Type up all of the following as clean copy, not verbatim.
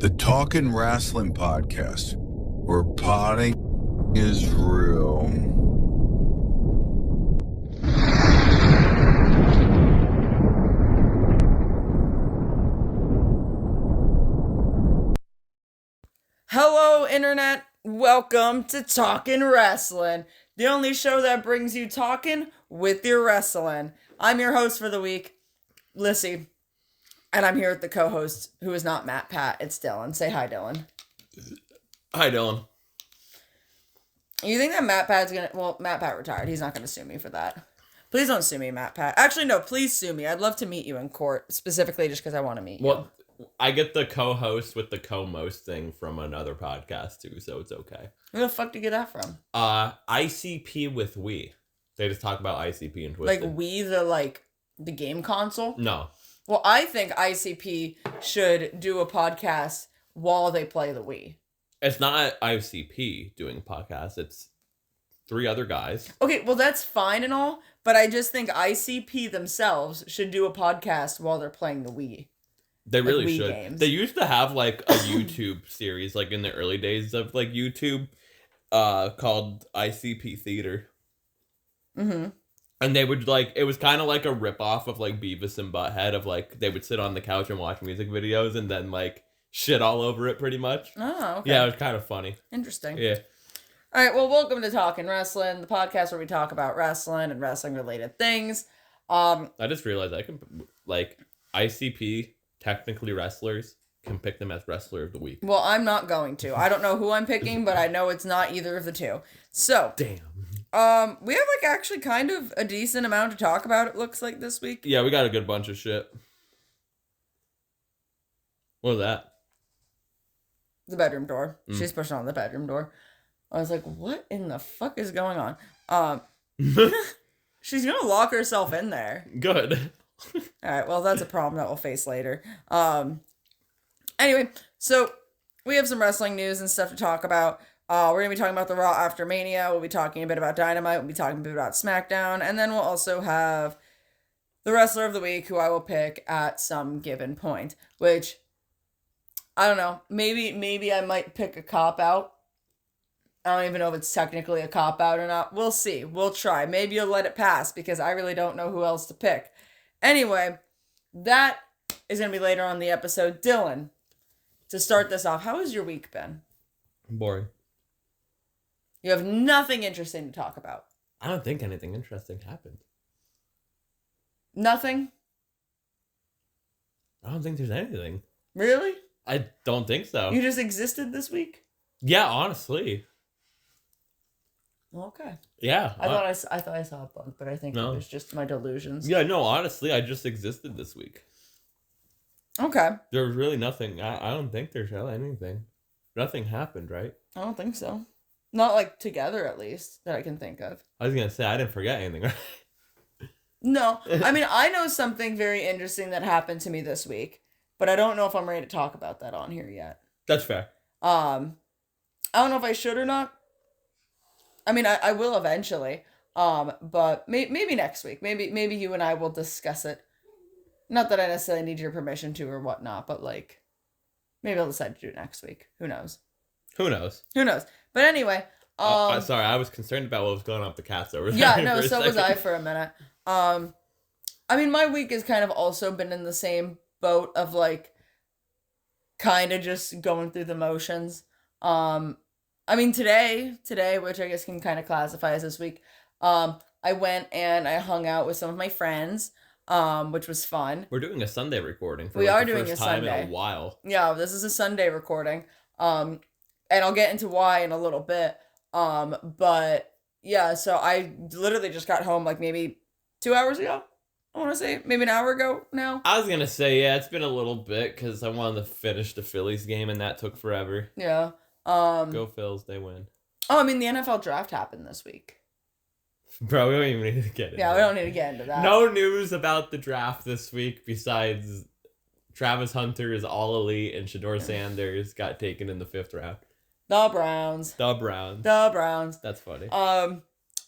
The Talkin Wrasslin podcast, where potting is real. Hello, Internet. Welcome to Talkin Wrasslin, the only show that brings you talking with your wrestling. I'm your host for the week, Lyssie, and I'm here with the co-host, who is not Matt Pat. It's Dylan. Say hi, Dylan. Hi, Dylan. You think that Matt Pat's gonna... Well, Matt Pat retired. He's not gonna sue me for that. Please don't sue me, Matt Pat. Actually, no, please sue me. I'd love to meet you in court, specifically just because I want to meet you. Well, I get the co-host with the co-most thing from another podcast, too, so it's okay. Where the fuck did you get that from? ICP with Wii. They just talk about ICP and Twisted. Like, Wii, the game console? No. Well, I think ICP should do a podcast while they play the Wii. It's not ICP doing a podcast. It's 3 other guys. Okay, well, that's fine and all, but I just think ICP themselves should do a podcast while they're playing the Wii. They really Wii should. games. They used to have, like, a YouTube series, like, in the early days of, like, YouTube, called ICP Theater. Mm-hmm. And they would, like, it was kind of like a ripoff of, like, Beavis and Butthead of, like, they would sit on the couch and watch music videos and then, like, shit all over it, pretty much. Oh, okay. Yeah, it was kind of funny. Interesting. Yeah. All right, well, welcome to Talkin Wrasslin, the podcast where we talk about wrestling and wrestling-related things. I just realized I can, like, ICP, technically wrestlers, can pick them as Wrestler of the Week. Well, I'm not going to. I don't know who I'm picking, but I know it's not either of the two. So, Damn. we have, like, actually kind of a decent amount to talk about, it looks like, this week. Yeah, we got a good bunch of shit. What was that? The bedroom door. She's pushing on the bedroom door. I was like, what in the fuck is going on? She's gonna lock herself in there. Good. Alright, well, that's a problem that we'll face later. Anyway, so we have some wrestling news and stuff to talk about. We're gonna be talking about the Raw after Mania. We'll be talking a bit about Dynamite. We'll be talking a bit about Smackdown. And then we'll also have the Wrestler of the Week, who I will pick at some given point. Which, I don't know. Maybe I might pick a cop-out. I don't even know if it's technically a cop-out or not. We'll see. We'll try. Maybe you'll let it pass because I really don't know who else to pick. Anyway, that is going to be later on in the episode. Dylan, to start this off, how has your week been? Boring. You have nothing interesting to talk about. I don't think anything interesting happened. Nothing? I don't think there's anything. Really? I don't think so. You just existed this week? Yeah, honestly. Okay. Yeah. I thought I saw a bug, but I think No. it was just my delusions. Yeah, no, honestly, I just existed this week. Okay. There was really nothing. I don't think there's really anything. Nothing happened, right? I don't think so. Not like together, at least, that I can think of. I was going to say, I didn't forget anything, right? No. I mean, I know something very interesting that happened to me this week, but I don't know if I'm ready to talk about that on here yet. That's fair. I don't know if I should or not. I mean, I will eventually. But maybe next week. Maybe you and I will discuss it. Not that I necessarily need your permission to or whatnot, but like, maybe I'll decide to do it next week. Who knows? Who knows? Who knows? But anyway. Sorry, I was concerned about what was going on with the cats over there. Yeah, no, so was I for a minute. I mean, my week has kind of also been in the same boat of like, kind of just going through the motions. I mean, today, which I guess can kind of classify as this week, I went and I hung out with some of my friends, which was fun. We're doing a Sunday recording for We like are the doing first a time Sunday. in a while. Yeah, this is a Sunday recording. And I'll get into why in a little bit. But yeah, so I literally just got home like maybe 2 hours ago. I want to say maybe an hour ago now. I was going to say, yeah, it's been a little bit because I wanted to finish the Phillies game and that took forever. Yeah. Go Phils, they win. Oh, I mean, the NFL draft happened this week. Bro, we don't even need to get into Yeah, we don't need to get into that. No news about the draft this week besides Travis Hunter is all elite and Shador Sanders got taken in the 5th round. The Browns. That's funny.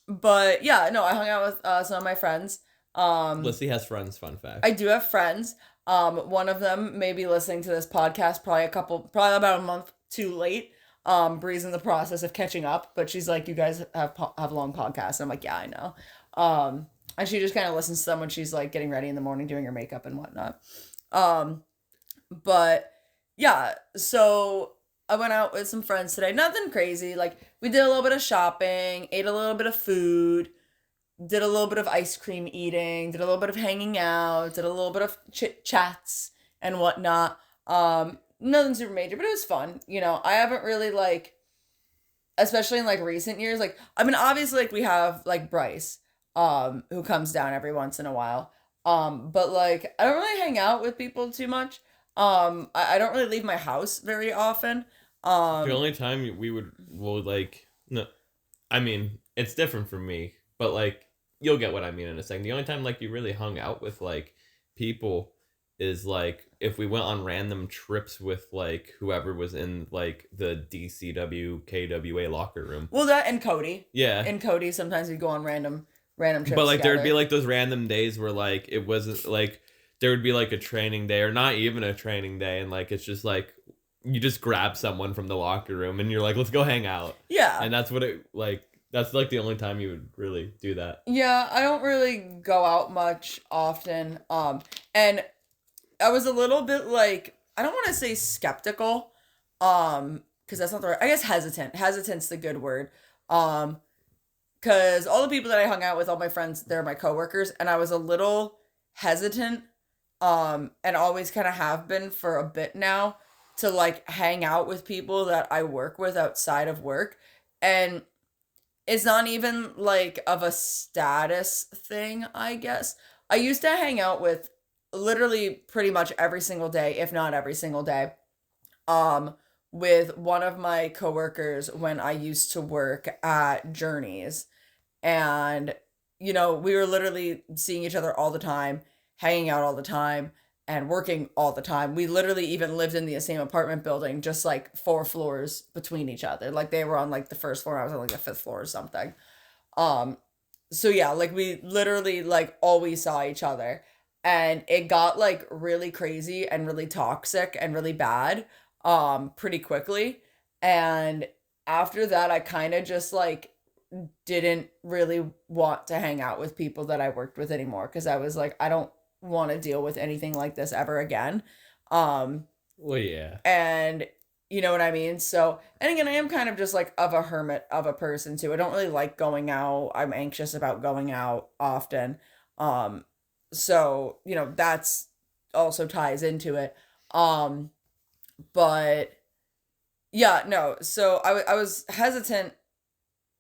But yeah, no, I hung out with some of my friends. Lyssie has friends, fun fact. I do have friends. One of them may be listening to this podcast probably about a month too late. Bree's in the process of catching up, but she's like, you guys have long podcasts. And I'm like, yeah, I know. And she just kind of listens to them when she's like getting ready in the morning, doing her makeup and whatnot. But yeah, so I went out with some friends today. Nothing crazy. Like, we did a little bit of shopping, ate a little bit of food, did a little bit of ice cream eating, did a little bit of hanging out, did a little bit of chats and whatnot. Nothing super major, but it was fun. You know, I haven't really like, especially in like recent years, like, I mean, obviously like we have like Bryce, who comes down every once in a while. But like, I don't really hang out with people too much. I don't really leave my house very often. The only time we'll like, no, I mean, it's different for me, but like, you'll get what I mean in a second. The only time like you really hung out with like people is like if we went on random trips with like whoever was in like the DCW KWA locker room. Well, that and Cody. Yeah. And Cody, sometimes we go on random trips. But like together. there'd be like those random days where like it wasn't like there would be like a training day or not even a training day, and like it's just like you just grab someone from the locker room and you're like, let's go hang out. Yeah. And that's what it like. That's like the only time you would really do that. Yeah, I don't really go out much often. And I was a little bit like, I don't want to say skeptical, because that's not the right, I guess hesitant. Hesitant's the good word. Because all the people that I hung out with, all my friends, they're my coworkers, and I was a little hesitant, and always kind of have been for a bit now, to like hang out with people that I work with outside of work. And it's not even like of a status thing, I guess. I used to hang out with literally pretty much every single day, if not every single day, with one of my coworkers when I used to work at Journeys. And, you know, we were literally seeing each other all the time, hanging out all the time, and working all the time. We literally even lived in the same apartment building, just like 4 floors between each other. Like, they were on like the 1st floor, I was on like the 5th floor or something. So yeah, like we literally like always saw each other. And it got like really crazy and really toxic and really bad pretty quickly. And after that, I kind of just like didn't really want to hang out with people that I worked with anymore, because I was like, I don't want to deal with anything like this ever again. Well, yeah. And you know what I mean? So, and again, I am kind of just like of a hermit of a person too. I don't really like going out. I'm anxious about going out often. So, you know, that's also ties into it. But yeah, no. So I was hesitant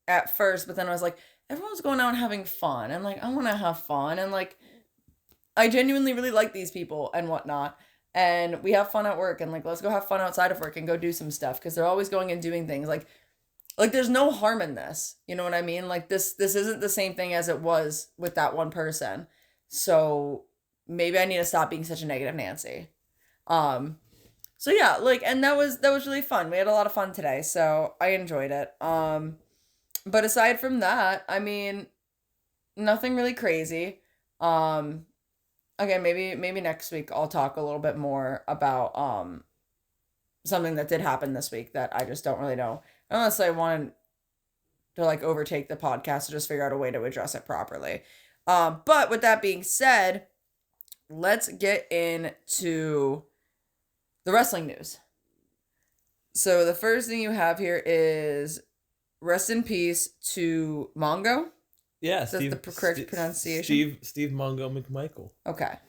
at first, but then I was like, everyone's going out and having fun. And like, I want to have fun. And like, I genuinely really like these people and whatnot. And we have fun at work, and like, let's go have fun outside of work and go do some stuff, because they're always going and doing things like there's no harm in this. You know what I mean? Like this isn't the same thing as it was with that one person. So maybe I need to stop being such a negative Nancy. So yeah, like, and that was really fun. We had a lot of fun today, so I enjoyed it. But aside from that, I mean, nothing really crazy. Again, maybe next week I'll talk a little bit more about something that did happen this week that I just don't really know. Unless I want to like overtake the podcast to just figure out a way to address it properly. But with that being said, let's get into the wrestling news. So the first thing you have here is rest in peace to Mongo. Yeah, That's the correct pronunciation. Steve Mongo McMichael. Okay. I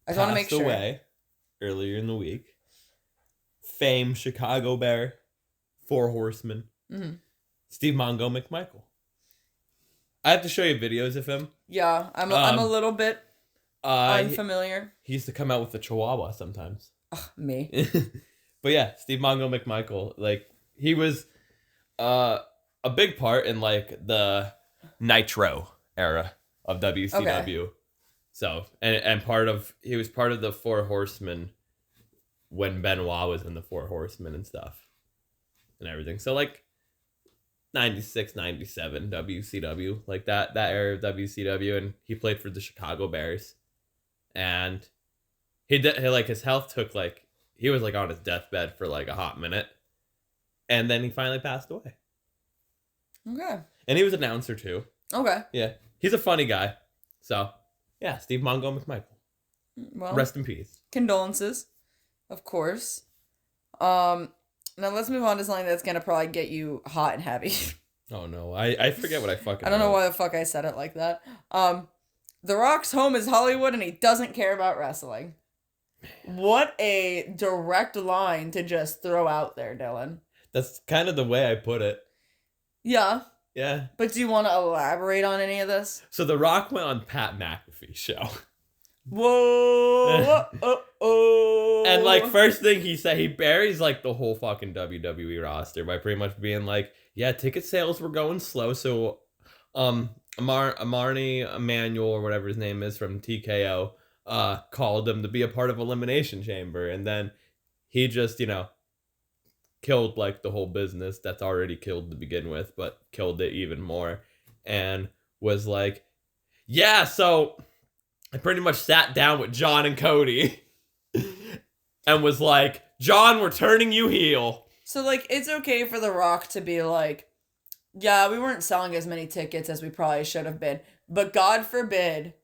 just want to make sure. Passed away earlier in the week. Fame Chicago Bear, 4 Horsemen. Mm-hmm. Steve Mongo McMichael. I have to show you videos of him. Yeah, I'm a little bit unfamiliar. He used to come out with the Chihuahua sometimes. Ugh, me. But yeah, Steve Mongo McMichael, like, he was a big part in like the Nitro era of WCW. Okay. So, and he was part of the 4 Horsemen when Benoit was in the 4 Horsemen and stuff and everything. So like 96, 97 WCW, like that era of WCW, and he played for the Chicago Bears, and He did, like, his health took, like, he was, like, on his deathbed for, like, a hot minute. And then he finally passed away. Okay. And he was an announcer, too. Okay. Yeah. He's a funny guy. So, yeah, Steve Mongo McMichael. Well, rest in peace. Condolences, of course. Now let's move on to something that's gonna probably get you hot and heavy. Oh, no. I forget what I fucking I don't know wrote. why the fuck I said it like that. The Rock's home is Hollywood and he doesn't care about wrestling. What a direct line to just throw out there, Dylan. That's kind of the way I put it. Yeah. Yeah. But do you want to elaborate on any of this? So The Rock went on Pat McAfee's show. Whoa. Oh. And, like, first thing he said, he buries, like, the whole fucking WWE roster by pretty much being like, yeah, ticket sales were going slow, so, Marnie Emanuel, or whatever his name is, from TKO, called him to be a part of Elimination Chamber, and then he just, killed, like, the whole business that's already killed to begin with, but killed it even more, and was like, yeah, so I pretty much sat down with John and Cody and was like, John, we're turning you heel. So, like, it's okay for The Rock to be like, yeah, we weren't selling as many tickets as we probably should have been, but God forbid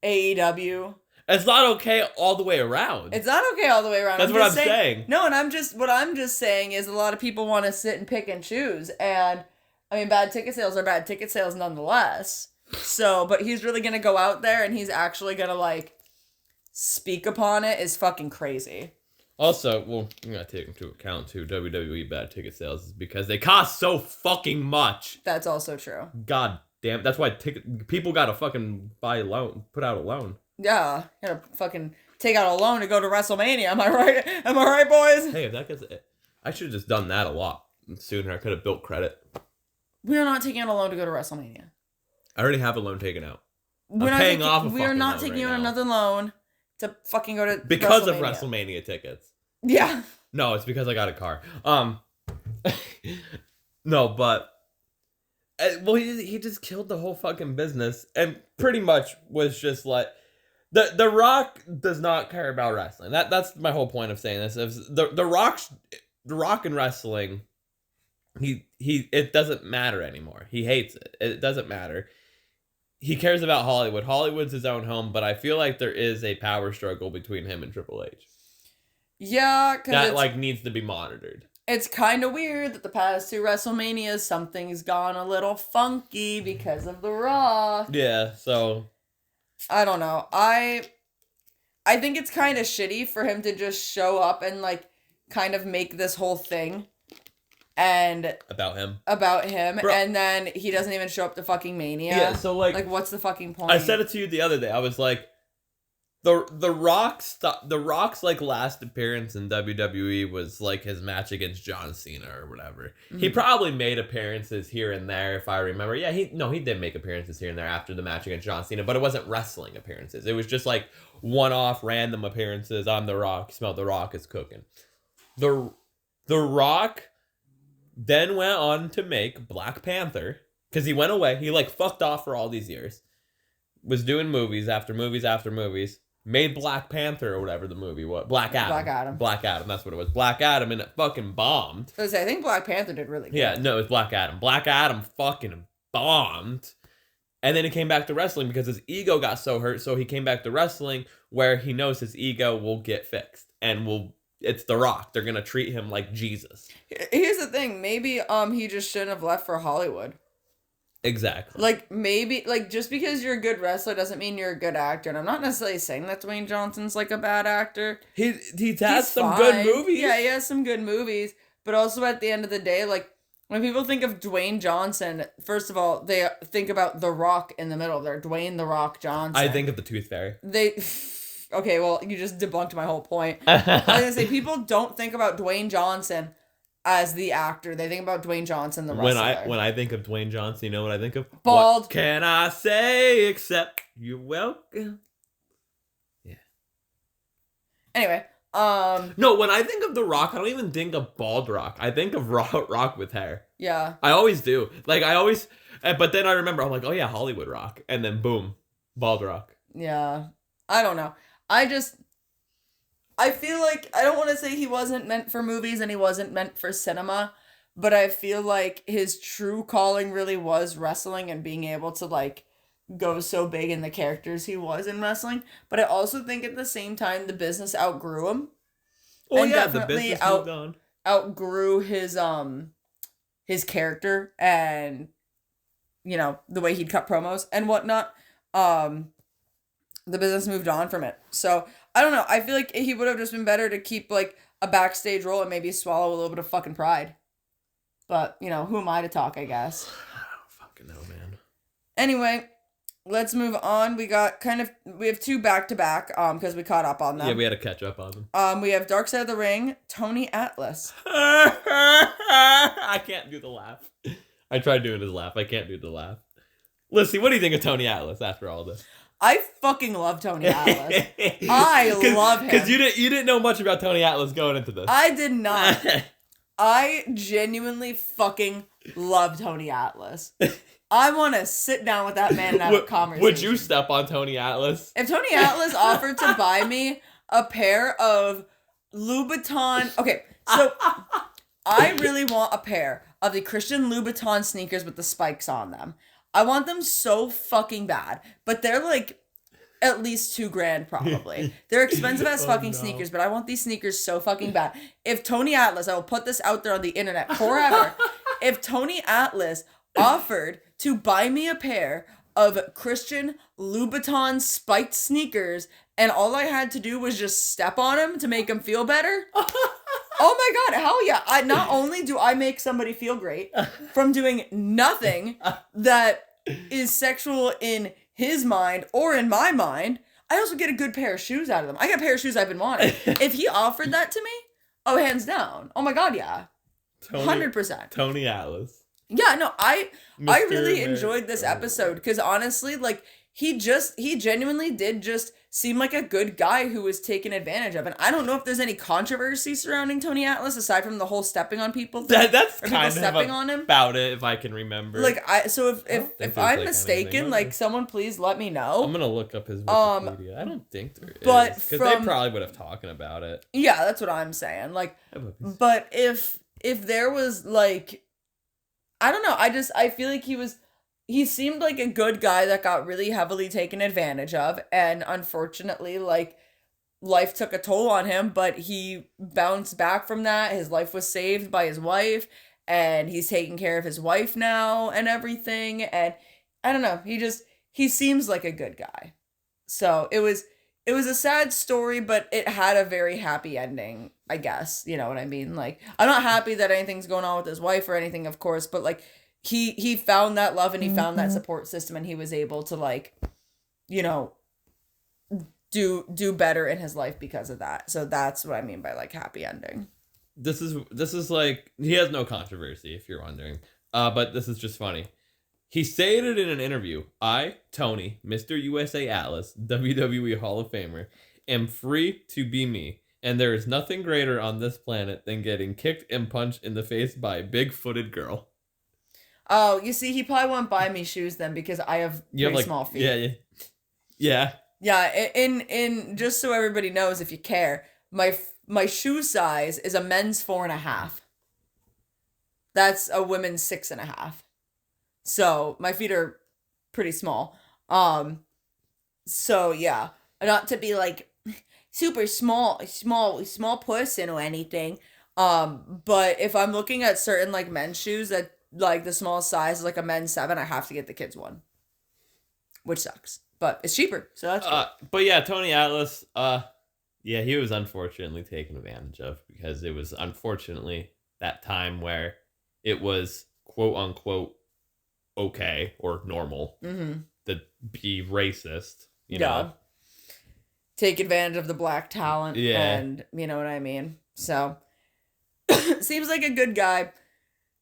AEW. It's not okay all the way around. It's not okay all the way around. That's what I'm saying. No, and what I'm just saying is a lot of people want to sit and pick and choose, and I mean, bad ticket sales are bad ticket sales nonetheless. So, but he's really gonna go out there and he's actually gonna, like, speak upon it is fucking crazy. Also, well, you gotta take into account too, WWE bad ticket sales is because they cost so fucking much. That's also true. God damn, that's why people gotta fucking put out a loan. Yeah, gotta fucking take out a loan to go to WrestleMania. Am I right? Am I right, boys? Hey, if that gets it, I should have just done that a lot sooner. I could have built credit. We are not taking out a loan to go to WrestleMania. I already have a loan taken out. We're not taking out another loan to fucking go to because of WrestleMania tickets. Yeah. No, it's because I got a car. No, but well, he just killed the whole fucking business and pretty much was just like the Rock does not care about wrestling. That's my whole point of saying this. The Rock in wrestling, he it doesn't matter anymore. He hates it. It doesn't matter. He cares about Hollywood. Hollywood's his own home, but I feel like there is a power struggle between him and Triple H. Yeah, because that needs to be monitored. It's kind of weird that the past two WrestleManias, something's gone a little funky because of The Rock. Yeah, so I don't know. I think it's kind of shitty for him to just show up and, like, kind of make this whole thing and about him, Bro. And then he doesn't even show up to fucking Mania. Yeah, so like what's the fucking point? I said it to you the other day. I was like, the Rock's like last appearance in WWE was like his match against John Cena or whatever. Mm-hmm. He probably made appearances here and there, if I remember. Yeah, he did make appearances here and there after the match against John Cena, but it wasn't wrestling appearances. It was just like one-off random appearances. I'm The Rock. Smell The Rock is cooking. The Rock then went on to make Black Panther because he went away. He like fucked off for all these years. Was doing movies after movies after movies. Made Black Panther or whatever the movie was. Black Adam. Black Adam, that's what it was. Black Adam, and it fucking bombed. I think Black Panther did really good. Yeah, no, it was Black Adam. Black Adam fucking bombed. And then he came back to wrestling because his ego got so hurt, so he came back to wrestling where he knows his ego will get fixed. And it's The Rock. They're going to treat him like Jesus. Here's the thing. Maybe he just shouldn't have left for Hollywood. Exactly. Like, maybe, like, just because you're a good wrestler doesn't mean you're a good actor. And I'm not necessarily saying that Dwayne Johnson's, like, a bad actor. He's had some good movies. Yeah, he has some good movies. But also, at the end of the day, like, when people think of Dwayne Johnson, first of all, they think about The Rock in the middle. They're Dwayne The Rock Johnson. I think of the Tooth Fairy. Okay, well, you just debunked my whole point. I was going to say, people don't think about Dwayne Johnson as the actor. They think about Dwayne Johnson, the wrestler. When I think of Dwayne Johnson, you know what I think of? Bald. What can I say except you're welcome? Yeah. Anyway, no, when I think of The Rock, I don't even think of bald Rock. I think of Rock with hair. Yeah. I always do. Like, but then I remember, I'm like, oh yeah, Hollywood Rock. And then boom, bald Rock. Yeah. I don't know. I feel like, I don't want to say he wasn't meant for movies and he wasn't meant for cinema, but I feel like his true calling really was wrestling and being able to, like, go so big in the characters he was in wrestling. But I also think at the same time, the business outgrew him. Oh, and yeah, the definitely business moved on. Outgrew his character and, you know, the way he'd cut promos and whatnot. The business moved on from it. So, I don't know. I feel like he would have just been better to keep, like, a backstage role and maybe swallow a little bit of fucking pride. But, you know, who am I to talk, I guess? I don't fucking know, man. Anyway, let's move on. We have 2 back-to-back, because we caught up on them. Yeah, we had to catch up on them. We have Dark Side of the Ring, Tony Atlas. I can't do the laugh. I tried doing his laugh. I can't do the laugh. Lissy, what do you think of Tony Atlas after all this? I fucking love Tony Atlas. I love him. Because you didn't know much about Tony Atlas going into this. I did not. I genuinely fucking love Tony Atlas. I want to sit down with that man and have a conversation. Would you step on Tony Atlas? If Tony Atlas offered to buy me a pair of Louboutin... Okay, so I really want a pair of the Christian Louboutin sneakers with the spikes on them. I want them so fucking bad, but they're like at least $2,000 probably. They're expensive as fucking sneakers, but I want these sneakers so fucking bad. If Tony Atlas, I will put this out there on the internet forever. If Tony Atlas offered to buy me a pair of Christian Louboutin spiked sneakers and all I had to do was just step on him to make him feel better. Oh my God, hell yeah. Not only do I make somebody feel great from doing nothing that is sexual in his mind or in my mind, I also get a good pair of shoes out of them. I got a pair of shoes I've been wanting. If he offered that to me, oh, hands down. Oh my God, yeah. 100%. Tony Atlas. Yeah, no, I really Mr. enjoyed this episode because honestly, like, he genuinely did just seem like a good guy who was taken advantage of. And I don't know if there's any controversy surrounding Tony Atlas aside from the whole stepping on people thing. That's or kind people stepping on him. About it, if I can remember. Like, if I'm like mistaken, like, someone please let me know. I'm gonna look up his Wikipedia. I don't think there is. But because they probably would have talking about it. Yeah, that's what I'm saying. Like, but if there was, like, I don't know. I feel like he seemed like a good guy that got really heavily taken advantage of. And unfortunately, like, life took a toll on him, but he bounced back from that. His life was saved by his wife and he's taking care of his wife now and everything. And I don't know. He seems like a good guy. So it was a sad story, but it had a very happy ending, I guess. You know what I mean? Like, I'm not happy that anything's going on with his wife or anything, of course, but, like, he found that love and he found that support system and he was able to, like, you know, do better in his life because of that. So that's what I mean by, like, happy ending. This is like, he has no controversy, if you're wondering. But this is just funny. He stated in an interview, I, Tony, Mr. USA Atlas, WWE Hall of Famer, am free to be me, and there is nothing greater on this planet than getting kicked and punched in the face by a big-footed girl. Oh, you see, he probably won't buy me shoes then because I have pretty small feet. Yeah. Yeah, in just so everybody knows, if you care, my shoe size is a men's 4.5. That's a women's 6.5. So my feet are pretty small. So yeah, not to be like super small person or anything. But if I'm looking at certain like men's shoes that like the small size is like a men's 7, I have to get the kids one, which sucks, but it's cheaper. So that's good. But yeah, Tony Atlas, yeah, he was unfortunately taken advantage of because it was unfortunately that time where it was quote unquote okay or normal to be racist, you know, take advantage of the black talent, and you know what I mean. So seems like a good guy.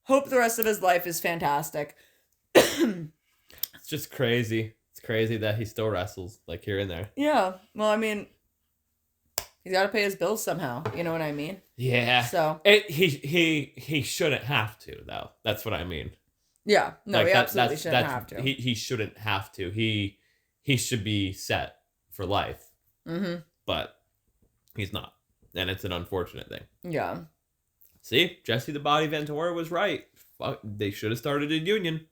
Hope the rest of his life is fantastic. It's just crazy. It's crazy that he still wrestles like here and there. Yeah, well, I mean, he's got to pay his bills somehow. You know what I mean? Yeah. So he shouldn't have to though. That's what I mean. Yeah. No, like he absolutely shouldn't have to. He shouldn't have to. He should be set for life. But he's not. And it's an unfortunate thing. Yeah. See, Jesse the Body Ventura was right. Fuck, they should have started a union.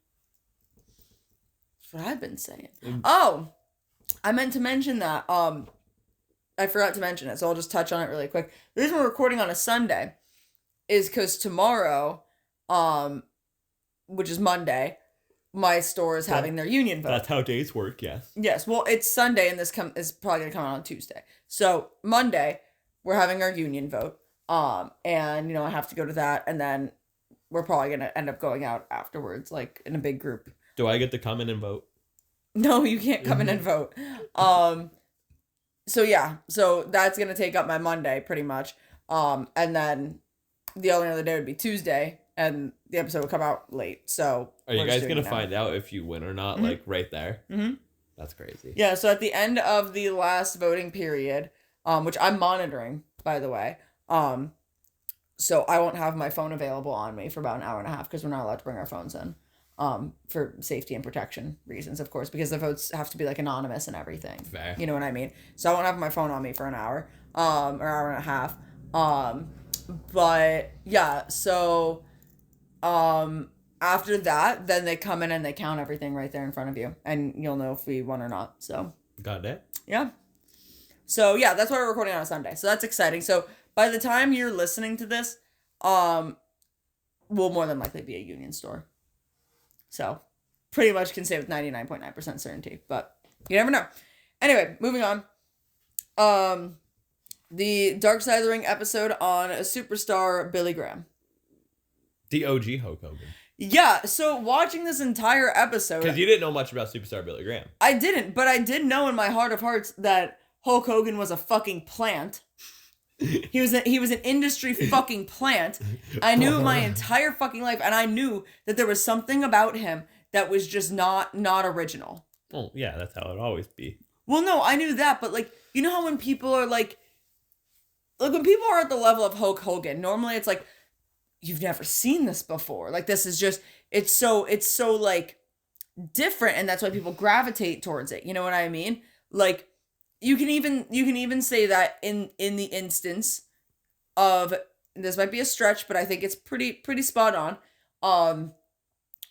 That's what I've been saying. Oh, I meant to mention that. I forgot to mention it, so I'll just touch on it really quick. The reason we're recording on a Sunday is because tomorrow, which is Monday, my store is having their union vote. That's how days work, yes. Yes, well, it's Sunday, and this is probably going to come out on Tuesday. So, Monday, we're having our union vote, and, I have to go to that, and then we're probably going to end up going out afterwards, like, in a big group. Do I get to come in and vote? No, you can't come in and vote. So that's going to take up my Monday, pretty much, and then the only other day would be Tuesday, and the episode would come out late, so... Are you guys going to find out if you win or not, like, right there? Mm-hmm. That's crazy. Yeah, so at the end of the last voting period, which I'm monitoring, by the way, so I won't have my phone available on me for about an hour and a half, because we're not allowed to bring our phones in, for safety and protection reasons, of course, because the votes have to be, like, anonymous and everything. Fair. You know what I mean? So I won't have my phone on me for an hour, or hour and a half, but, yeah, so... After that, then they come in and they count everything right there in front of you, and you'll know if we won or not. So got it. Yeah. So yeah, that's why we're recording on a Sunday. So that's exciting. So by the time you're listening to this, we'll more than likely be a union store. So pretty much can say with 99.9% certainty, but you never know. Anyway, moving on. The Dark Side of the Ring episode on a superstar Billy Graham. The OG Hulk Hogan. Yeah, so watching this entire episode... Because you didn't know much about Superstar Billy Graham. I didn't, but I did know in my heart of hearts that Hulk Hogan was a fucking plant. He was an industry fucking plant. I knew my entire fucking life, and I knew that there was something about him that was just not original. Well, yeah, that's how it'd always be. Well, no, I knew that, but, like, you know how when people are, like when people are at the level of Hulk Hogan, normally it's like, you've never seen this before. Like, this is just, it's so like different, and that's why people gravitate towards it. You know what I mean? Like, you can even say that in the instance of, this might be a stretch, but I think it's pretty spot on,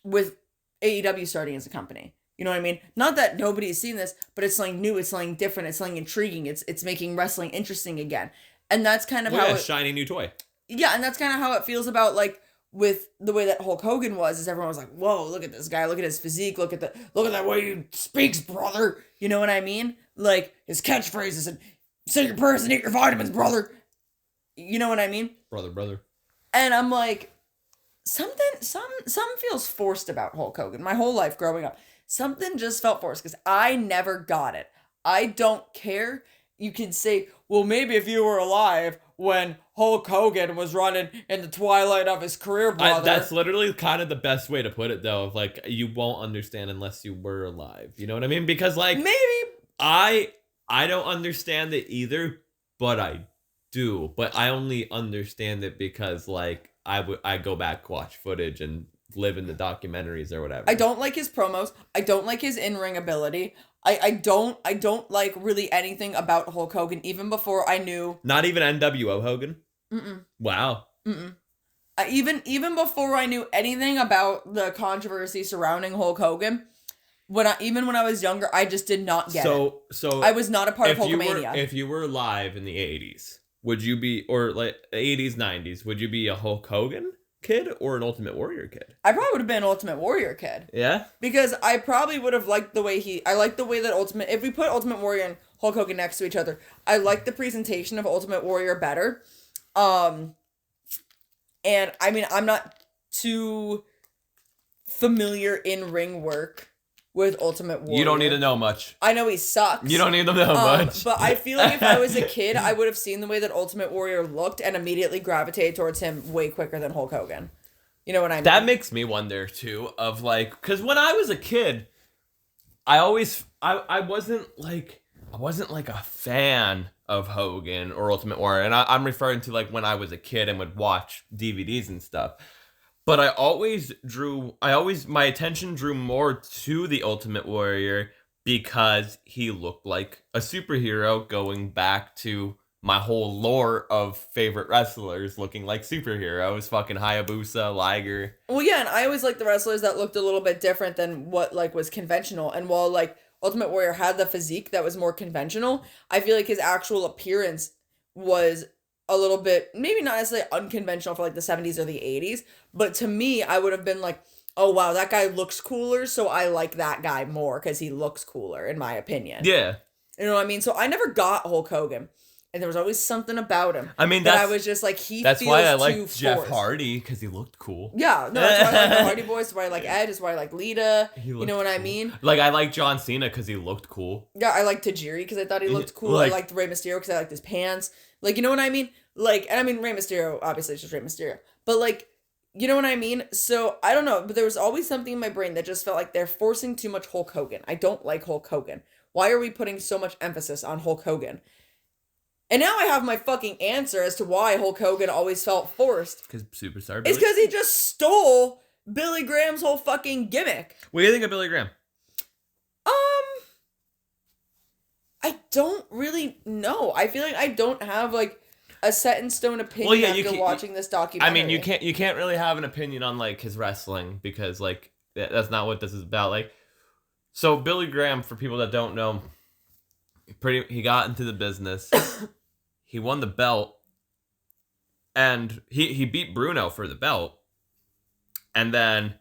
with AEW starting as a company. You know what I mean? Not that nobody's seen this, but it's something new, it's something different, it's something intriguing, it's making wrestling interesting again. And that's kind of how a shiny new toy. Yeah, and that's kind of how it feels about, like, with the way that Hulk Hogan was, is everyone was like, whoa, look at this guy, look at his physique, look at that way he speaks, brother. You know what I mean? Like, his catchphrases and say your prayers and eat your vitamins, brother. You know what I mean? Brother. And I'm like, something feels forced about Hulk Hogan. My whole life growing up, something just felt forced, because I never got it. I don't care. You could say, well, maybe if you were alive when Hulk Hogan was running in the twilight of his career, brother. That's literally kind of the best way to put it, though. Like, you won't understand unless you were alive. You know what I mean? Because, like, maybe I don't understand it either, but I do. But I only understand it because, like, I go back, watch footage, and live in the documentaries or whatever. I don't like his promos. I don't like his in-ring ability. I don't like really anything about Hulk Hogan, even before I knew. Not even NWO Hogan? Mm-mm. Wow. Mm-mm. Even before I knew anything about the controversy surrounding Hulk Hogan, when I was younger, I just did not get it. So I was not a part of Hulkamania. If you were alive in the 80s, would you be, or like 80s, 90s, would you be a Hulk Hogan kid or an Ultimate Warrior kid? I probably would have been an Ultimate Warrior kid. Yeah? Because I probably would have liked the way I like the way that if we put Ultimate Warrior and Hulk Hogan next to each other, I like the presentation of Ultimate Warrior better. And I mean, I'm not too familiar in ring work with Ultimate Warrior. You don't need to know much. I know he sucks. You don't need to know much. But I feel like if I was a kid, I would have seen the way that Ultimate Warrior looked and immediately gravitated towards him way quicker than Hulk Hogan. You know what I mean? That makes me wonder, too, of, like, because when I was a kid, I wasn't like a fan of Hogan or Ultimate Warrior. And I'm referring to, like, when I was a kid and would watch DVDs and stuff. But my attention drew more to the Ultimate Warrior because he looked like a superhero going back to my whole lore of favorite wrestlers looking like superheroes, fucking Hayabusa, Liger. Well, yeah, and I always liked the wrestlers that looked a little bit different than what like was conventional. And while like Ultimate Warrior had the physique that was more conventional, I feel like his actual appearance was a little bit, maybe not necessarily unconventional for like the 70s or the 80s, but to me, I would have been like, oh wow, that guy looks cooler, so I like that guy more because he looks cooler, in my opinion. Yeah. You know what I mean? So I never got Hulk Hogan. And there was always something about him. I mean, that I was just like, that's feels why I too like Jeff forced. Hardy, because he looked cool. Yeah, no, that's why I like the Hardy Boys, that's why I like Edge, that's why I like Lita. You know what I mean? Like, I like John Cena because he looked cool. Yeah, I liked Tajiri because I thought he looked cool. Like, I liked Rey Mysterio because I liked his pants. Like, you know what I mean? Like, and I mean, Rey Mysterio, obviously, it's just Rey Mysterio. But, like, you know what I mean? So, I don't know, but there was always something in my brain that just felt like they're forcing too much Hulk Hogan. I don't like Hulk Hogan. Why are we putting so much emphasis on Hulk Hogan? And now I have my fucking answer as to why Hulk Hogan always felt forced. Because Superstar It's because he just stole Billy Graham's whole fucking gimmick. What do you think of Billy Graham? I don't really know. I feel like I don't have like a set in stone opinion after watching this documentary. I mean, you can't really have an opinion on like his wrestling because like that's not what this is about. Like, so Billy Graham, for people that don't know, he got into the business. He won the belt, and he beat Bruno for the belt. And then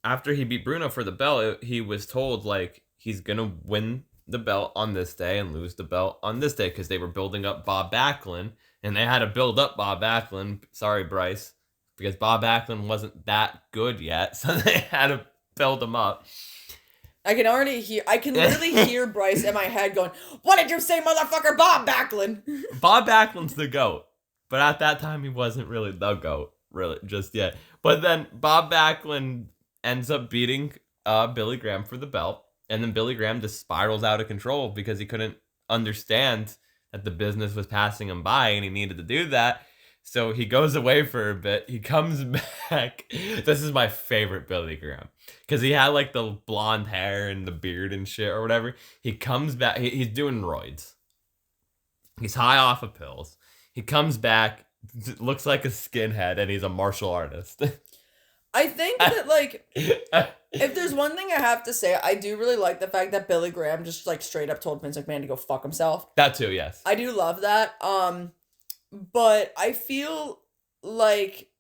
after he beat Bruno for the belt, he was told like he's gonna win the belt on this day and lose the belt on this day because they were building up Bob Backlund, and they had to build up Bob Backlund. Sorry, Bryce, because Bob Backlund wasn't that good yet, so they had to build him up. I can literally hear Bryce in my head going, "What did you say, motherfucker, Bob Backlund?" Bob Backlund's the GOAT, but at that time he wasn't really the GOAT, really, just yet. But then Bob Backlund ends up beating Billy Graham for the belt, and then Billy Graham just spirals out of control because he couldn't understand that the business was passing him by, and he needed to do that. So he goes away for a bit. He comes back. This is my favorite Billy Graham because he had like the blonde hair and the beard and shit or whatever. He comes back. He's doing roids. He's high off of pills. He comes back, looks like a skinhead, and he's a martial artist. I think that like if there's one thing I have to say, I do really like the fact that Billy Graham just like straight up told Vince McMahon to go fuck himself. That too, yes. I do love that. But I feel like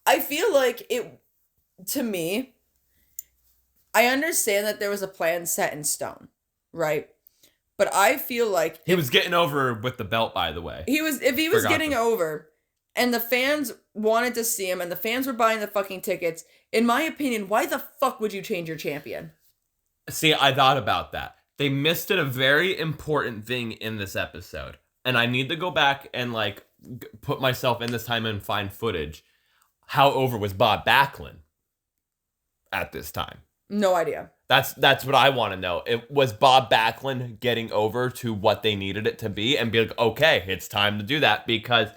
it, to me, I understand that there was a plan set in stone, right? But I feel like he was getting over with the belt, by the way. If he was getting over and the fans wanted to see him and the fans were buying the fucking tickets, in my opinion, why the fuck would you change your champion? See, I thought about that. They missed a very important thing in this episode. And I need to go back and like put myself in this time and find footage. How over was Bob Backlund at this time? No idea. That's what I want to know. It was Bob Backlund getting over to what they needed it to be and be like, okay, it's time to do that. Because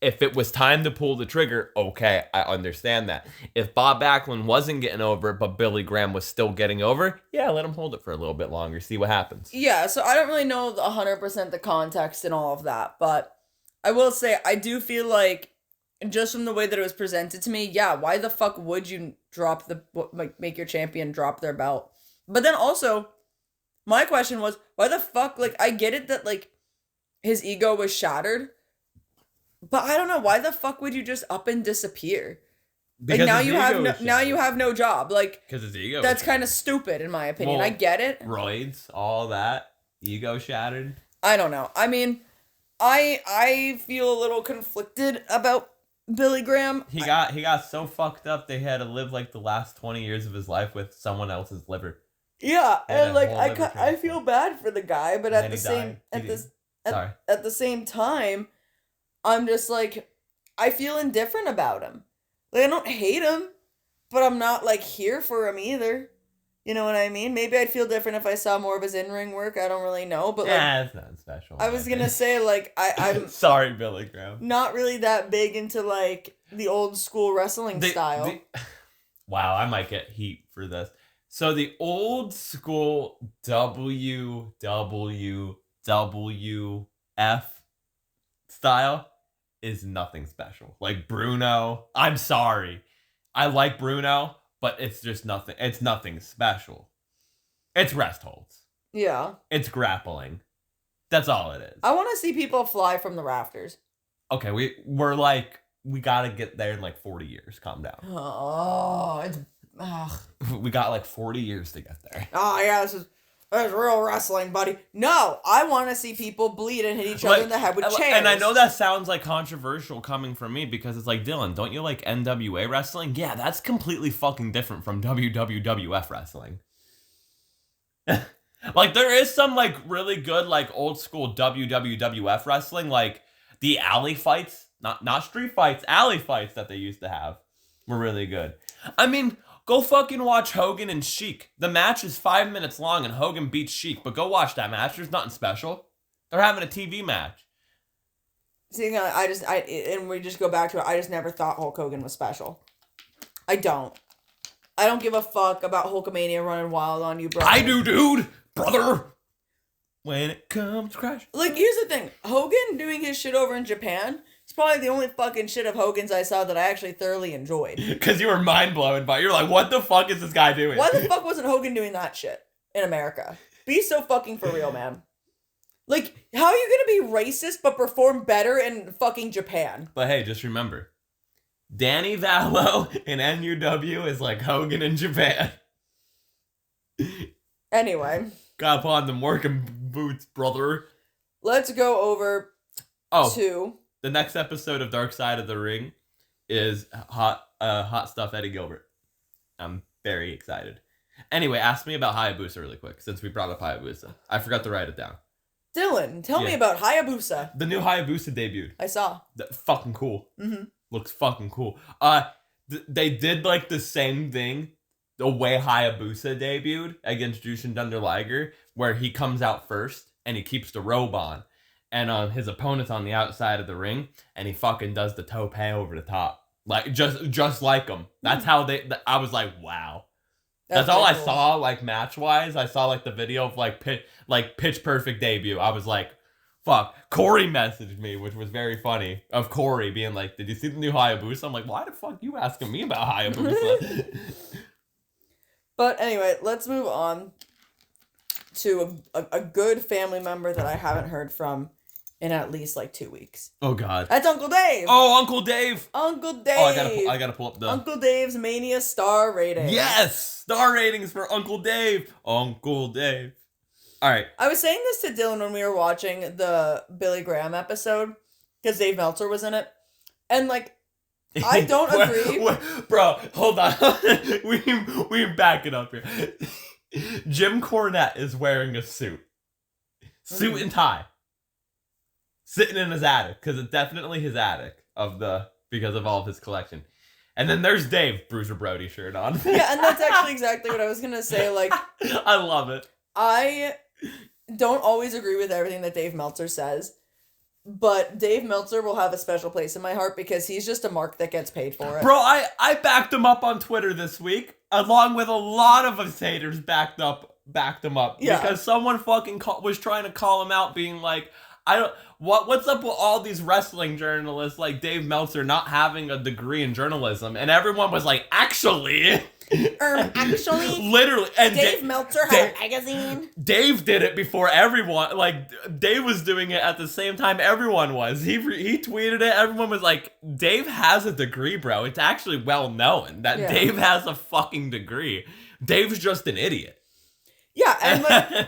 if it was time to pull the trigger, okay, I understand that. If Bob Backlund wasn't getting over, but Billy Graham was still getting over, yeah, let him hold it for a little bit longer, see what happens. Yeah, so I don't really know 100% the context and all of that, but I will say I do feel like just from the way that it was presented to me, yeah, why the fuck would you make your champion drop their belt? But then also, my question was, why the fuck, like, I get it that, like, his ego was shattered, but I don't know, why the fuck would you just up and disappear? Because like, now you have no job. Like, because his ego. That's kind of stupid in my opinion. Well, I get it. Roids, all that, ego shattered. I don't know. I mean, I feel a little conflicted about Billy Graham. He got so fucked up they had to live like the last 20 years of his life with someone else's liver. Yeah, and like I feel bad for the guy, but at the same time, I'm just like, I feel indifferent about him. Like, I don't hate him, but I'm not like here for him either. You know what I mean? Maybe I'd feel different if I saw more of his in-ring work. I don't really know, but like, yeah, it's not special. I was gonna say like I'm sorry, Billy Graham. Not really that big into like the old school wrestling style. Wow, I might get heat for this. So the old school WWW style is nothing special. Like Bruno, I'm sorry. I like Bruno, but it's just nothing. It's nothing special. It's rest holds. Yeah. It's grappling. That's all it is. I want to see people fly from the rafters. Okay, we're like, we gotta get there in like 40 years. Calm down. Oh, it's... Ugh. We got like 40 years to get there. Oh, yeah, this is real wrestling, buddy. No, I want to see people bleed and hit each other in the head with chairs. And I know that sounds like controversial coming from me because it's like, Dylan, don't you like NWA wrestling? Yeah, that's completely fucking different from WWF wrestling. Like, there is some, like, really good, like, old school WWF wrestling, like, the alley fights, not street fights, alley fights that they used to have were really good. I mean, go fucking watch Hogan and Sheik. The match is 5 minutes long and Hogan beats Sheik, but go watch that match. There's nothing special. They're having a TV match. See, and we just go back to it. I just never thought Hulk Hogan was special. I don't give a fuck about Hulkamania running wild on you, bro. I do, dude. Brother. When it comes crash. Like, here's the thing. Hogan doing his shit over in Japan is probably the only fucking shit of Hogan's I saw that I actually thoroughly enjoyed. Because you were mind-blown by it. You're like, what the fuck is this guy doing? Why the fuck wasn't Hogan doing that shit in America? Be so fucking for real, man. Like, how are you gonna be racist but perform better in fucking Japan? But hey, just remember, Danny Vallow in NUW is like Hogan in Japan. Anyway. Got upon them working boots, brother. Let's go over to... The next episode of Dark Side of the Ring is Hot Stuff Eddie Gilbert. I'm very excited. Anyway, ask me about Hayabusa really quick, since we brought up Hayabusa. I forgot to write it down. Dylan, tell me about Hayabusa. The new Hayabusa debuted. I saw. Fucking cool. Mm-hmm. Looks fucking cool. They did like the same thing the way Hayabusa debuted against Jushin Thunder Liger, where he comes out first and he keeps the robe on, and his opponent's on the outside of the ring, and he fucking does the tope over the top, like just like him. That's how I was like, wow. That's all I saw, like, match-wise. I saw, like, the video of, like, Pitch Perfect debut. I was like, fuck. Corey messaged me, which was very funny, of Corey being like, did you see the new Hayabusa? I'm like, why the fuck you asking me about Hayabusa? But anyway, let's move on to a good family member that I haven't heard from in at least, like, 2 weeks. Oh, God. That's Uncle Dave. Oh, Uncle Dave. Uncle Dave. Oh, I gotta pull up the... Uncle Dave's Mania star rating. Yes! Star ratings for Uncle Dave. Uncle Dave. All right. I was saying this to Dylan when we were watching the Billy Graham episode, because Dave Meltzer was in it. And, like, I don't agree. Bro, hold on. we back it up here. Jim Cornette is wearing a suit. Suit and tie. Sitting in his attic, because it's definitely his attic because of all of his collection. And then there's Dave, Bruiser Brody shirt on. Yeah, and that's actually exactly what I was going to say. Like, I love it. I don't always agree with everything that Dave Meltzer says, but Dave Meltzer will have a special place in my heart because he's just a mark that gets paid for it. Bro, I backed him up on Twitter this week, along with a lot of his haters backed him up. Yeah. Because someone fucking was trying to call him out, being like, what's up with all these wrestling journalists like Dave Meltzer not having a degree in journalism? And everyone was like, actually, literally, and Dave Meltzer had a magazine. Dave did it before everyone. Like, Dave was doing it at the same time everyone was. He tweeted it. Everyone was like, Dave has a degree, bro. It's actually well known that Dave has a fucking degree. Dave's just an idiot. Yeah, and like,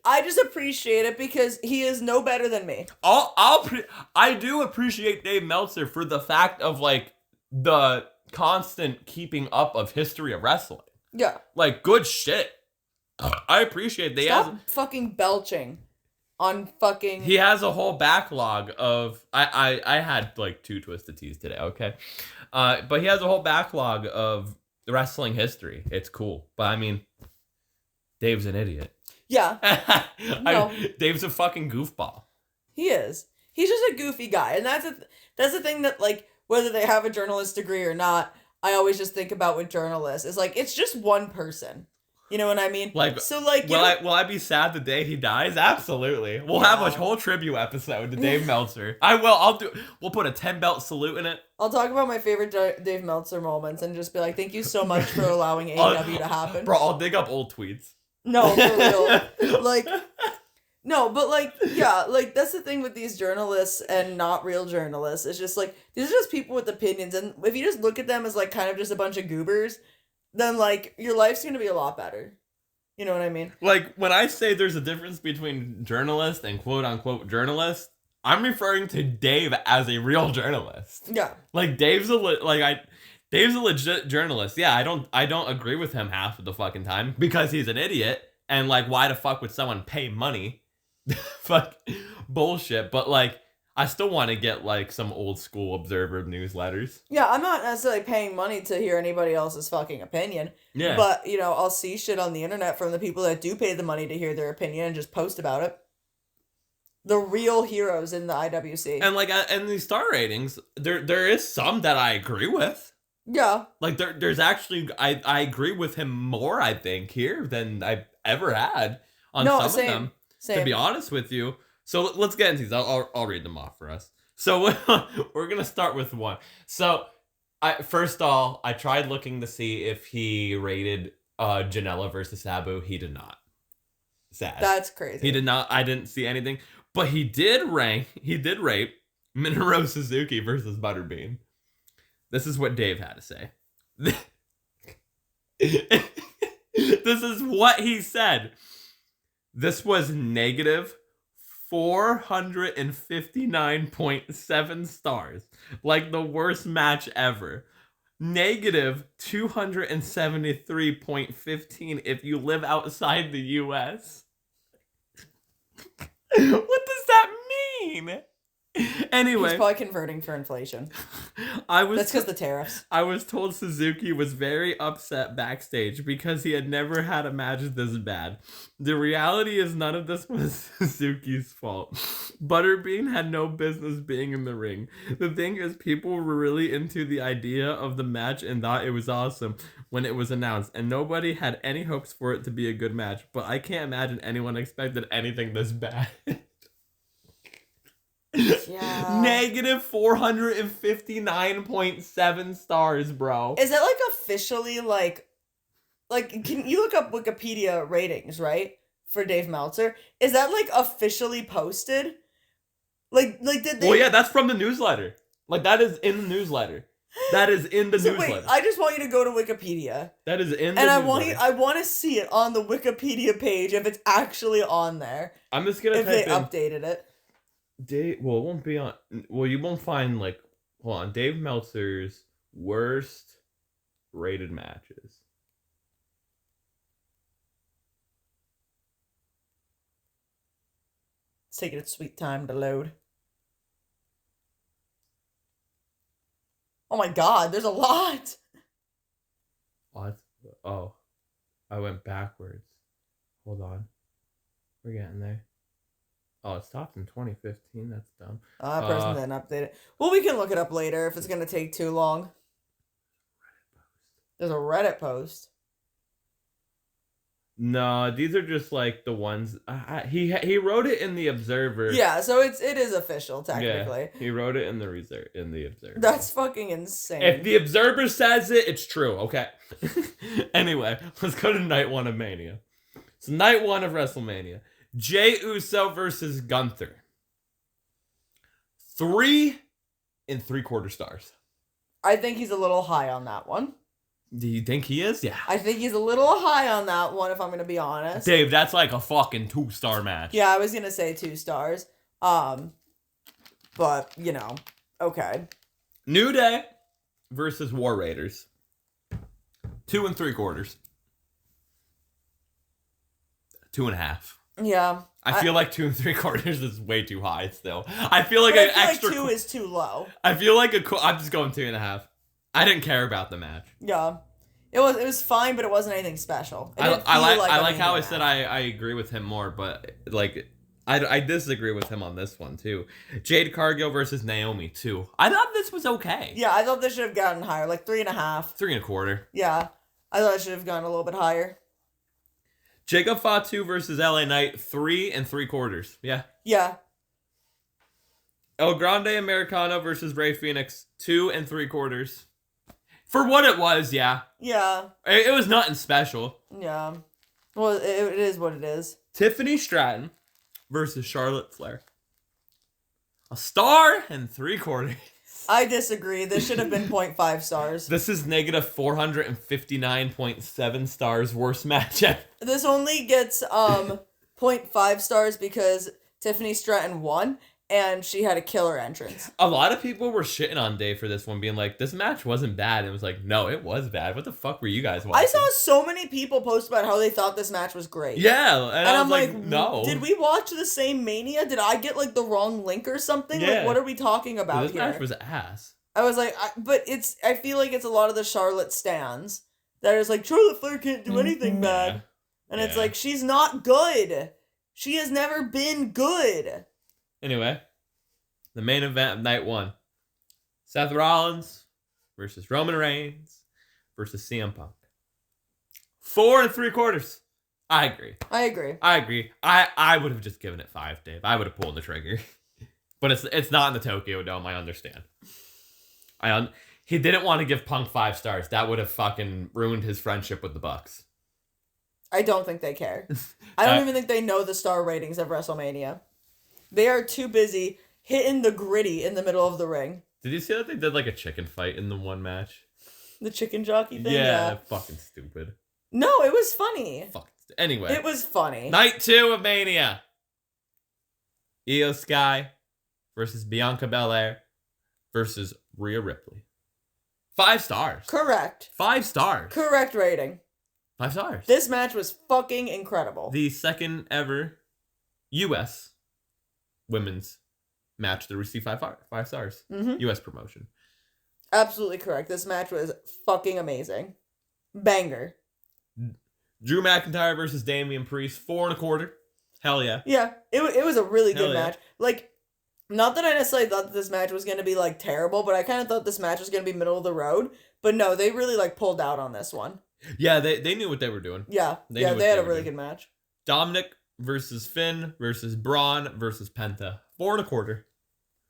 I just appreciate it because he is no better than me. I do appreciate Dave Meltzer for the fact of, like, the constant keeping up of history of wrestling. Yeah. Like, good shit. I appreciate that. Stop fucking belching on fucking... He has a whole backlog of... I had, like, 2 Twisted Teas today, okay? But he has a whole backlog of wrestling history. It's cool. But, I mean... Dave's an idiot. Yeah. No. Dave's a fucking goofball. He is. He's just a goofy guy. And that's the thing that, like, whether they have a journalist degree or not, I always just think about with journalists. Is like, it's just one person. You know what I mean? Like, so like, will I be sad the day he dies? Absolutely. We'll have a whole tribute episode to Dave Meltzer. We'll put a 10-belt salute in it. I'll talk about my favorite Dave Meltzer moments and just be like, thank you so much for allowing AEW to happen. Bro, I'll dig up old tweets. No, for real. Like, no, but like, yeah, like that's the thing with these journalists and not real journalists. It's just like, these are just people with opinions. And if you just look at them as like kind of just a bunch of goobers, then like your life's going to be a lot better. You know what I mean? Like when I say there's a difference between journalist and quote unquote journalist, I'm referring to Dave as a real journalist. Yeah. Like Dave's a legit journalist. Yeah, I don't agree with him half of the fucking time because he's an idiot and like why the fuck would someone pay money? Fuck bullshit. But like I still want to get like some old school Observer newsletters. Yeah, I'm not necessarily paying money to hear anybody else's fucking opinion. Yeah. But, you know, I'll see shit on the internet from the people that do pay the money to hear their opinion and just post about it. The real heroes in the IWC. And like and these star ratings, there is some that I agree with. Yeah. Like there's actually I agree with him more I think here than I've ever had on some of them. Same. To be honest with you. So let's get into these. I'll read them off for us. So we're gonna start with one. So I tried looking to see if he rated Janela versus Sabu. He did not. Sad. That's crazy. He did not. I didn't see anything. But he did rate Minoru Suzuki versus Butterbean. This is what Dave had to say. This is what he said. This was negative 459.7 stars. Like the worst match ever. Negative 273.15 if you live outside the US. What does that mean? Anyway. He's probably converting for inflation. That's because the tariffs. I was told Suzuki was very upset backstage because he had never had a match this bad. The reality is none of this was Suzuki's fault. Butterbean had no business being in the ring. The thing is, people were really into the idea of the match and thought it was awesome when it was announced, and nobody had any hopes for it to be a good match, but I can't imagine anyone expected anything this bad. Yeah. Negative 459.7 stars, bro. Is that like officially like can you look up Wikipedia ratings, right? For Dave Meltzer? Is that like officially posted? Like did they? Well, yeah, that's from the newsletter. Like that is in the newsletter. That is in the newsletter. Wait, I just want you to go to Wikipedia. That is in the newsletter. And I want to see it on the Wikipedia page if it's actually on there. I'm just gonna if they updated it. It won't be on. Well, you won't find like. Hold on, Dave Meltzer's worst rated matches. It's taking its sweet time to load. Oh my god, there's a lot. What? Oh, I went backwards. Hold on, we're getting there. Oh, it stopped in 2015. That's dumb. That person didn't update it. Well, we can look it up later if it's going to take too long. There's a Reddit post. No, these are just like the ones he wrote it in the Observer. Yeah, so it is official technically. Yeah, he wrote it in the Observer. That's fucking insane. If the Observer says it, it's true. Okay. Anyway, let's go to night 1 of Mania. So night 1 of WrestleMania. Jey Uso versus Gunther. 3 3/4 stars. I think he's a little high on that one. Do you think he is? Yeah. I think he's a little high on that one, if I'm going to be honest. Dave, that's like a fucking 2-star match. Yeah, I was going to say 2 stars. But, you know, okay. New Day versus War Raiders. 2 3/4. 2.5. Yeah. I feel like 2 3/4 is way too high still. I feel like an extra... 2 is too low. I feel like I'm just going 2.5. I didn't care about the match. Yeah. It was fine, but it wasn't anything special. I like how I said I agree with him more, but like I disagree with him on this one too. Jade Cargill versus Naomi 2. I thought this was okay. Yeah, I thought this should have gotten higher, like 3.5. 3 1/4. Yeah. I thought it should have gone a little bit higher. Jacob Fatu versus LA Knight, 3 3/4. Yeah. Yeah. El Grande Americano versus Rey Fenix, 2 3/4. For what it was, yeah. Yeah. It was nothing special. Yeah. Well, it is what it is. Tiffany Stratton versus Charlotte Flair. A star and 3/4. I disagree. This should have been 0.5 stars. This is negative 459.7 stars. Worst match ever. This only gets 0.5 stars because Tiffany Stratton won and she had a killer entrance. A lot of people were shitting on Dave for this one, being like, this match wasn't bad. And it was like, no, it was bad. What the fuck were you guys watching? I saw so many people post about how they thought this match was great. Yeah, and I was I'm like, no. Did we watch the same Mania? Did I get like the wrong link or something? Yeah. Like, what are we talking about This here? match was ass. I was like, I feel like it's a lot of the Charlotte stans that is like, Charlotte Flair can't do anything bad. And it's like, she's not good. She has never been good. Anyway, the main event of night 1. Seth Rollins versus Roman Reigns versus CM Punk. 4 3/4. I agree. I agree. I would have just given it 5, Dave. I would have pulled the trigger. But it's not in the Tokyo Dome, I understand. He didn't want to give Punk 5 stars. That would have fucking ruined his friendship with the Bucks. I don't think they care. I don't even think they know the star ratings of WrestleMania. They are too busy hitting the gritty in the middle of the ring. Did you see that they did like a chicken fight in the one match? The chicken jockey thing? Yeah. Fucking stupid. No, it was funny. Anyway. It was funny. Night 2 of Mania. Io Sky versus Bianca Belair versus Rhea Ripley. 5 stars. Correct. 5 stars. Correct rating. 5 stars. This match was fucking incredible. The second ever U.S. women's match to receive 5 stars. Mm-hmm. U.S. promotion. Absolutely correct. This match was fucking amazing. Banger. Drew McIntyre versus Damian Priest, 4 1/4. Hell yeah. Yeah, it was a really good Hell yeah. match. Like, not that I necessarily thought that this match was going to be, like, terrible, but I kind of thought this match was going to be middle of the road. But no, they really, like, pulled out on this one. Yeah, they knew what they were doing. Yeah, They they had a really doing. good match. Dominic versus Finn versus Braun versus Penta. 4 1/4.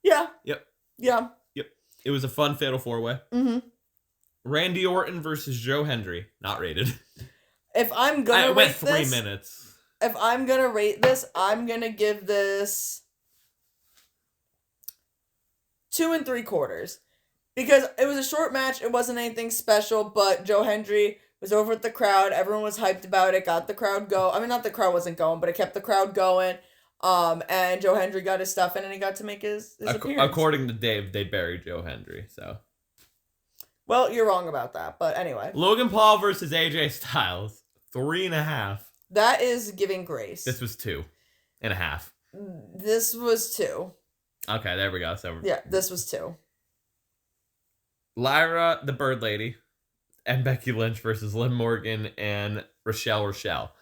Yeah. Yep. Yeah. Yep. It was a fun fatal 4-way. Mm-hmm. Randy Orton versus Joe Hendry. Not rated. If I'm gonna It went rate 3 this, minutes. if I'm gonna rate this, I'm gonna give this 2 3/4. Because it was a short match, it wasn't anything special, but Joe Hendry was over at the crowd, everyone was hyped about it, got the crowd go. I mean, not the crowd wasn't going, but it kept the crowd going. And Joe Hendry got his stuff in and he got to make his appearance. According to Dave, they buried Joe Hendry, so. Well, you're wrong about that, but anyway. Logan Paul versus AJ Styles. 3.5. That is giving grace. This was 2.5. This was 2. Okay, there we go. So Yeah, this was 2. Lyra, the Bird Lady, and Becky Lynch versus Liv Morgan and Rochelle.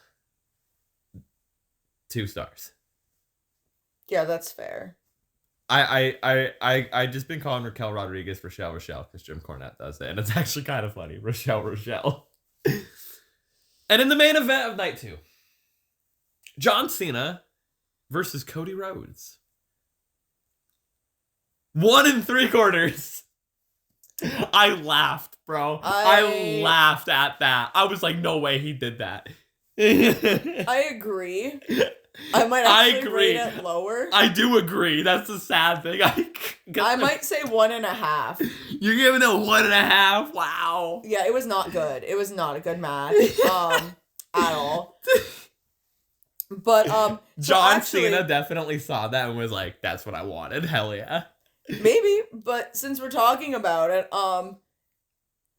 2 stars. Yeah, that's fair. I just been calling Raquel Rodriguez Rochelle because Jim Cornette does it, and it's actually kind of funny. Rochelle. And in the main event of night 2, John Cena versus Cody Rhodes. 1 3/4. I laughed, bro. I laughed at that. I was like, no way he did that. I agree. I might actually rate it lower. I do agree. That's the sad thing. I might say 1.5. You're giving it 1.5? Wow. Yeah, it was not good. It was not a good match. At all. But John Cena definitely saw that and was like, that's what I wanted. Hell yeah. Maybe, but since we're talking about it,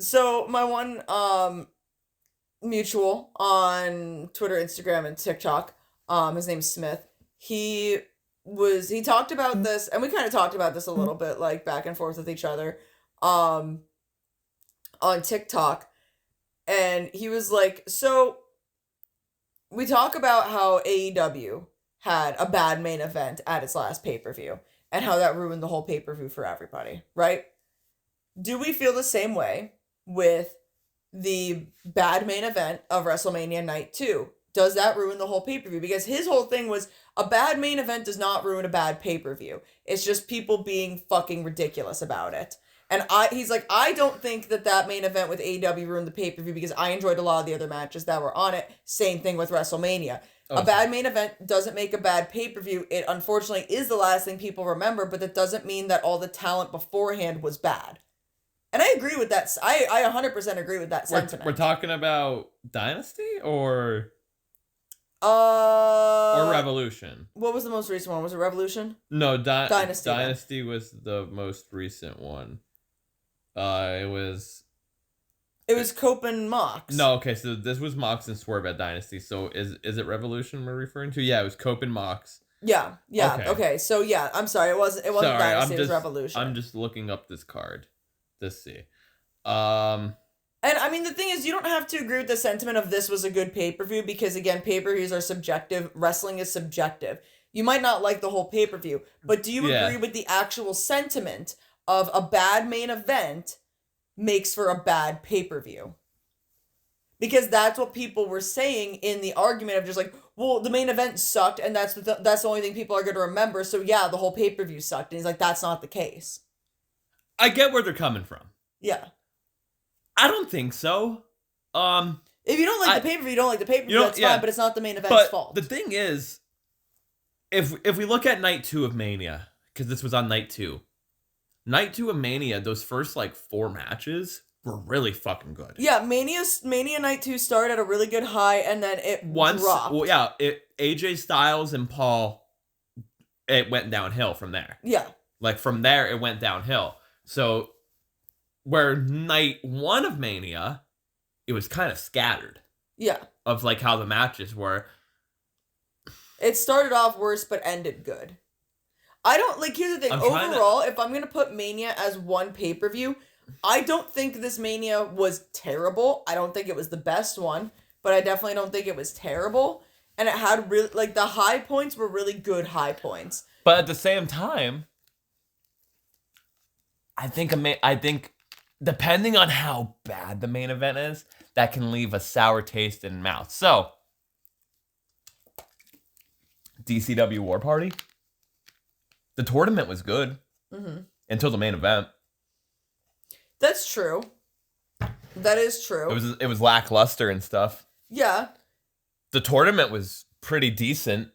so my one mutual on Twitter, Instagram, and TikTok, his name's Smith. He talked about this, and we kind of talked about this a little bit, like back and forth with each other, on TikTok, and he was like, so we talk about how AEW had a bad main event at its last pay-per-view, and how that ruined the whole pay-per-view for everybody, right? Do we feel the same way with the bad main event of WrestleMania Night 2? does that ruin the whole pay-per-view? Because his whole thing was a bad main event does not ruin a bad pay-per-view. It's just people being fucking ridiculous about it. And he's like, I don't think that main event with AEW ruined the pay-per-view because I enjoyed a lot of the other matches that were on it. Same thing with WrestleMania. A bad main event doesn't make a bad pay-per-view. It unfortunately is the last thing people remember, but that doesn't mean that all the talent beforehand was bad. And I agree with that. I 100% agree with that sentiment. We're talking about Dynasty or Revolution? What was the most recent one? Was it Revolution? No, Dynasty. Dynasty was the most recent one. It was Cope and Mox. No, okay, so this was Mox and Swerve at Dynasty. So is it Revolution we're referring to? Yeah, it was Cope and Mox. Yeah. Okay. So yeah, I'm sorry. It wasn't Dynasty, it was Revolution. I'm just looking up this card to see. And I mean, the thing is, you don't have to agree with the sentiment of this was a good pay-per-view because, again, pay-per-views are subjective. Wrestling is subjective. You might not like the whole pay-per-view, but do you agree with the actual sentiment of a bad main event makes for a bad pay-per-view? Because that's what people were saying in the argument of just like, well, the main event sucked, and that's the only thing people are going to remember, so yeah, the whole pay-per-view sucked. And he's like, that's not the case. I get where they're coming from. Yeah. I don't think so. If you don't like the pay-per-view, you don't like the pay-per-view, that's fine, but it's not the main event's fault. The thing is, if we look at night 2 of Mania, because this was on night 2. Night 2 of Mania, those first, 4 matches were really fucking good. Yeah, Mania Night 2 started at a really good high, and then it dropped. Well, yeah, AJ Styles and Paul, it went downhill from there. Yeah. From there, it went downhill. So, where night 1 of Mania, it was kind of scattered. Yeah. Of, how the matches were. It started off worse, but ended good. I don't, here's the thing. Overall, if I'm going to put Mania as one pay-per-view, I don't think this Mania was terrible. I don't think it was the best one, but I definitely don't think it was terrible. And it had really, the high points were really good high points. But at the same time, I think depending on how bad the main event is, that can leave a sour taste in the mouth. So, DCW War Party, the tournament was good until the main event. That's true. That is true. It was lackluster and stuff. Yeah. The tournament was pretty decent.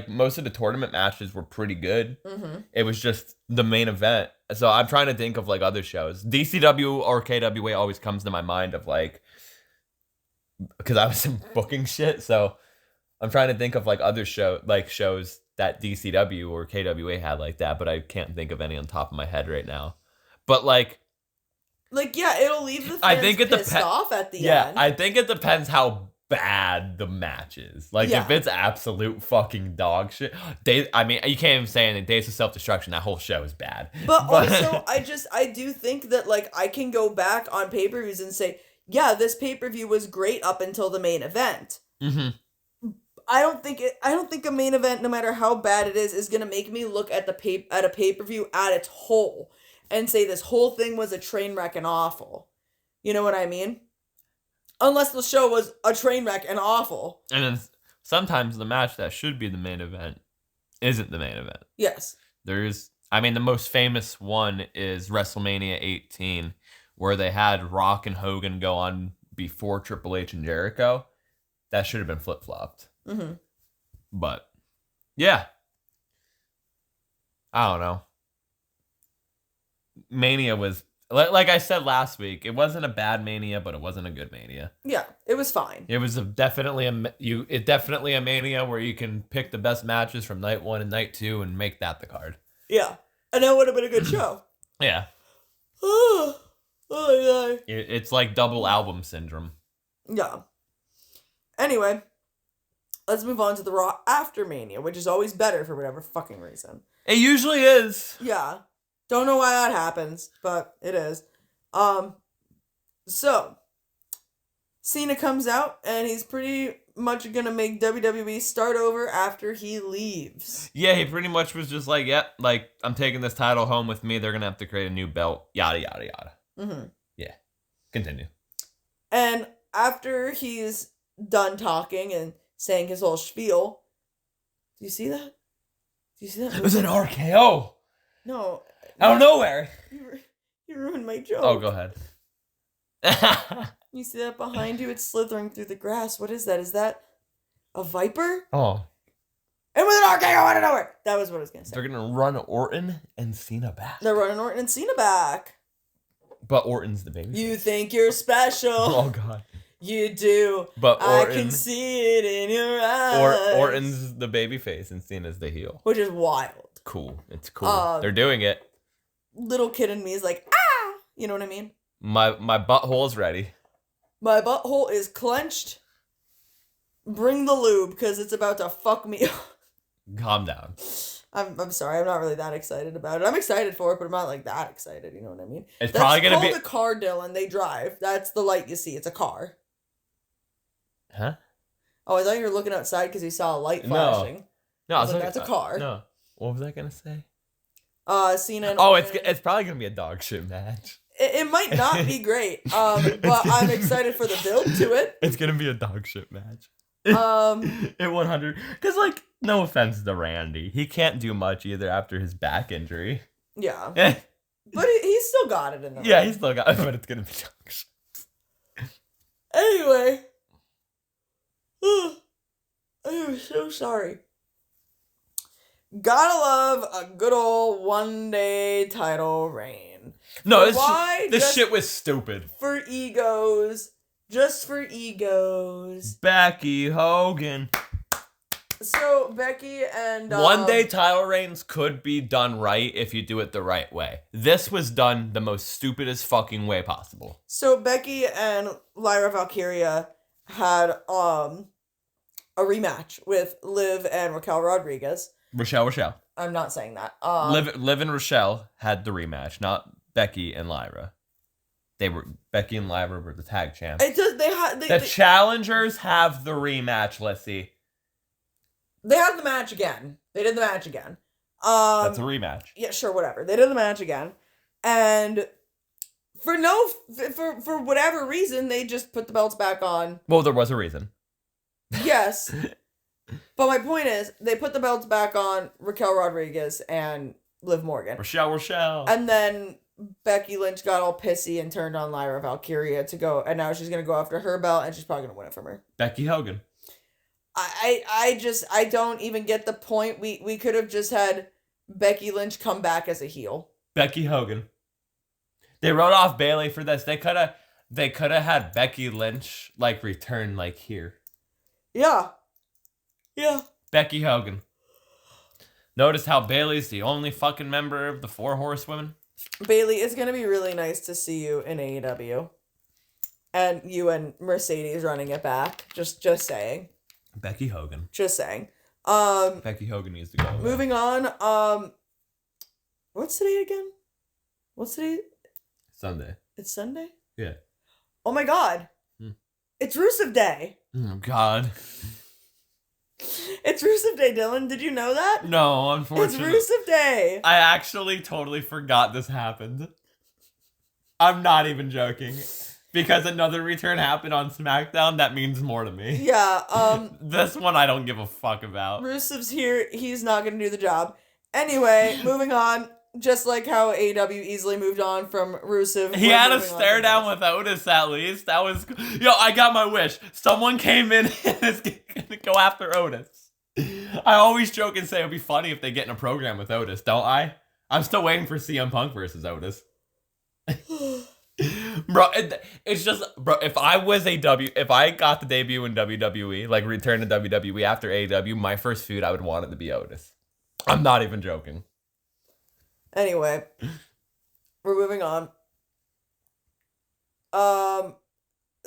Most of the tournament matches were pretty good. Mm-hmm. It was just the main event. So I'm trying to think of other shows. DCW or KWA always comes to my mind of because I was in booking shit. So I'm trying to think of other shows that DCW or KWA had like that, but I can't think of any on top of my head right now. But yeah, it'll leave the fans pissed off at the end. Yeah, I think it depends how bad the match is. If it's absolute fucking dog shit, you can't even say anything. Days of Self-Destruction, that whole show is bad. But also, I do think that I can go back on pay-per-views and say, yeah, this pay-per-view was great up until the main event. Mm-hmm. I don't think a main event, no matter how bad it is gonna make me look at a pay-per-view at its whole and say this whole thing was a train wreck and awful. You know what I mean? Unless the show was a train wreck and awful. And then sometimes the match that should be the main event isn't the main event. Yes. The most famous one is WrestleMania 18, where they had Rock and Hogan go on before Triple H and Jericho. That should have been flip-flopped. Mm-hmm. But, yeah. I don't know. Mania was, like I said last week, it wasn't a bad Mania, but it wasn't a good Mania. Yeah, it was fine. It was definitely a Mania where you can pick the best matches from night 1 and night 2 and make that the card. Yeah, and that would have been a good show. Yeah. Oh my God. It's like double album syndrome. Yeah. Anyway, let's move on to the Raw after Mania, which is always better for whatever fucking reason. It usually is. Yeah. Don't know why that happens, but it is. So, Cena comes out, and he's pretty much gonna make WWE start over after he leaves. Yeah, he pretty much was just I'm taking this title home with me. They're gonna have to create a new belt. Yada, yada, yada. Mm-hmm. Yeah. Continue. And after he's done talking and saying his whole spiel. Do you see that? Do you see that? It was an RKO. No. Out of nowhere. You ruined my joke. Oh, go ahead. You see that behind you? It's slithering through the grass. What is that? Is that a viper? Oh. And with an RKO out of nowhere. That was what I was going to say. They're going to run Orton and Cena back. They're running Orton and Cena back. But Orton's the baby. You think you're special. Oh, God. You do. But Orton, I can see it in your eyes. Orton's the baby face and Cena's the heel. Which is wild. Cool. It's cool. They're doing it. Little kid in me is like, ah! You know what I mean? My butthole's ready. My butthole is clenched. Bring the lube, because it's about to fuck me up. Calm down. I'm sorry, I'm not really that excited about it. I'm excited for it, but I'm not like that excited, you know what I mean? It's probably going to be... That's called a car, Dylan. They drive. That's the light you see. It's a car. Huh? Oh, I thought you were looking outside because you saw a light flashing. No, I was like, that's a car. No. What was I going to say? Cena and... Oh, it's probably going to be a dog shit match. It might not be great, but I'm excited for the build to it. It's going to be a dog shit match. At 100. Because, like, no offense to Randy. He can't do much either after his back injury. Yeah. But he's still got it in the Yeah, ring. he's still got it, but it's going to be dog shit. Anyway. I'm so sorry. Gotta love a good old one-day title reign. No, this shit was stupid. For egos. Just for egos. Becky Hogan. So, Becky and... one-day title reigns could be done right if you do it the right way. This was done the most stupidest fucking way possible. So, Becky and Lyra Valkyria had a rematch with Liv and Raquel Rodriguez. Rochelle. I'm not saying that. Liv and Rochelle had the rematch, not Becky and Lyra. Becky and Lyra were the tag champs. The challengers have the rematch, Lyssie. They had the match again. They did the match again. That's a rematch. Yeah, sure, whatever. They did the match again. And for whatever reason, they just put the belts back on. Well, there was a reason. Yes. But my point is, they put the belts back on Raquel Rodriguez and Liv Morgan. Rochelle. And then Becky Lynch got all pissy and turned on Lyra Valkyria to go, and now she's going to go after her belt, and she's probably going to win it from her. Becky Hogan. I don't even get the point. We could have just had Becky Lynch come back as a heel. Becky Hogan. They wrote off Bayley for this. They could have had Becky Lynch return here. Yeah. Becky Hogan. Notice how Bayley's the only fucking member of the 4 Horsewomen? Bayley, it's going to be really nice to see you in AEW. And you and Mercedes running it back. Just saying. Becky Hogan. Just saying. Becky Hogan needs to go away. Moving on. What's today again? What's today? Sunday. It's Sunday? Yeah. Oh my God. It's Rusev Day. Oh God. It's Rusev Day, Dylan. Did you know that? No, unfortunately. It's Rusev Day. I actually totally forgot this happened. I'm not even joking. Because another return happened on Smackdown, that means more to me. Yeah, this one I don't give a fuck about. Rusev's here. He's not going to do the job. Anyway, moving on. Just like how AEW easily moved on from Rusev. He had a stare down with Otis at least. That was... Yo, I got my wish. Someone came in and is going to go after Otis. I always joke and say it would be funny if they get in a program with Otis, don't I? I'm still waiting for CM Punk versus Otis. Bro, it's just... Bro, if I got the debut in WWE, return to WWE after AEW, my first feud, I would want it to be Otis. I'm not even joking. Anyway, we're moving on.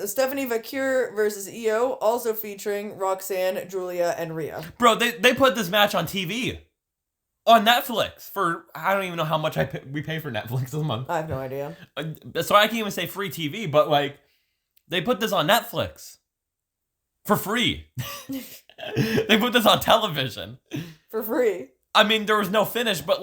Stephanie Vacure versus Io, also featuring Roxanne, Julia, and Rhea. Bro, they put this match on TV. On Netflix for, I don't even know how much we pay for Netflix a month. I have no idea. So I can't even say free TV, but they put this on Netflix. For free. They put this on television. For free. I mean, there was no finish, but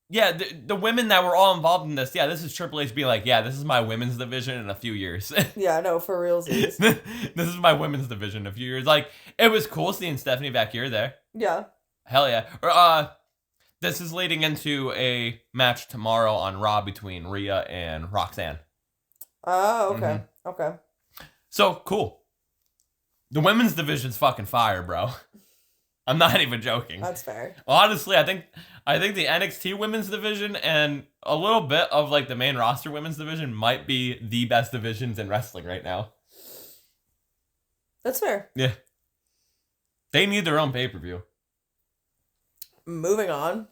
Yeah, the women that were all involved in this, this is Triple H being like, yeah, this is my women's division in a few years. Yeah, no, for realsies. This is my women's division in a few years. Like, it was cool seeing Stephanie Vaquer there. Yeah. Hell yeah. This is leading into a match tomorrow on Raw between Rhea and Roxanne. Oh, okay. Okay. So, cool. The women's division's fucking fire, bro. I'm not even joking. That's fair. Honestly, I think the NXT women's division and a little bit of like the main roster women's division might be the best divisions in wrestling right now. That's fair. Yeah. They need their own pay-per-view. Moving on.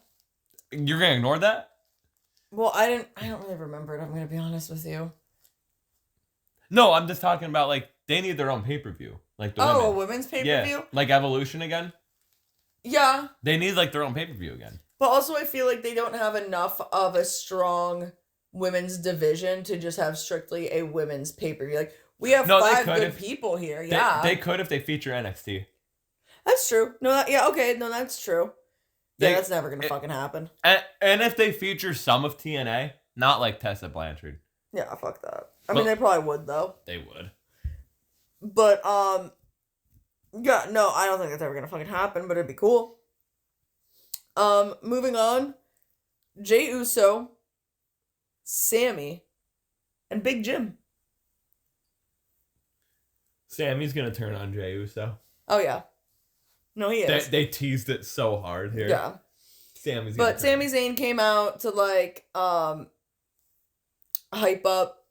You're gonna ignore that? Well, I don't really remember it, I'm gonna be honest with you. No, I'm just talking about like they need their own pay-per-view. Like the women. A women's pay-per-view? Yeah. Like Evolution again? Yeah. They need like their own pay-per-view again. But also I feel like they don't have enough of a strong women's division to just have strictly a women's pay-per-view. Like, we have 5 good people here. Yeah. They could if they feature NXT. That's true. No, that's true. That's never going to fucking happen. And if they feature some of TNA, not like Tessa Blanchard. Yeah, fuck that. I mean, they probably would, though. They would. But, yeah, no, I don't think that's ever going to fucking happen, but it'd be cool. Moving on. Jey Uso, Sammy, and Big Jim. Sammy's going to turn on Jey Uso. Oh, yeah. No, he is. They teased it so hard here. Yeah. Sami Zayn came out to, like, hype up,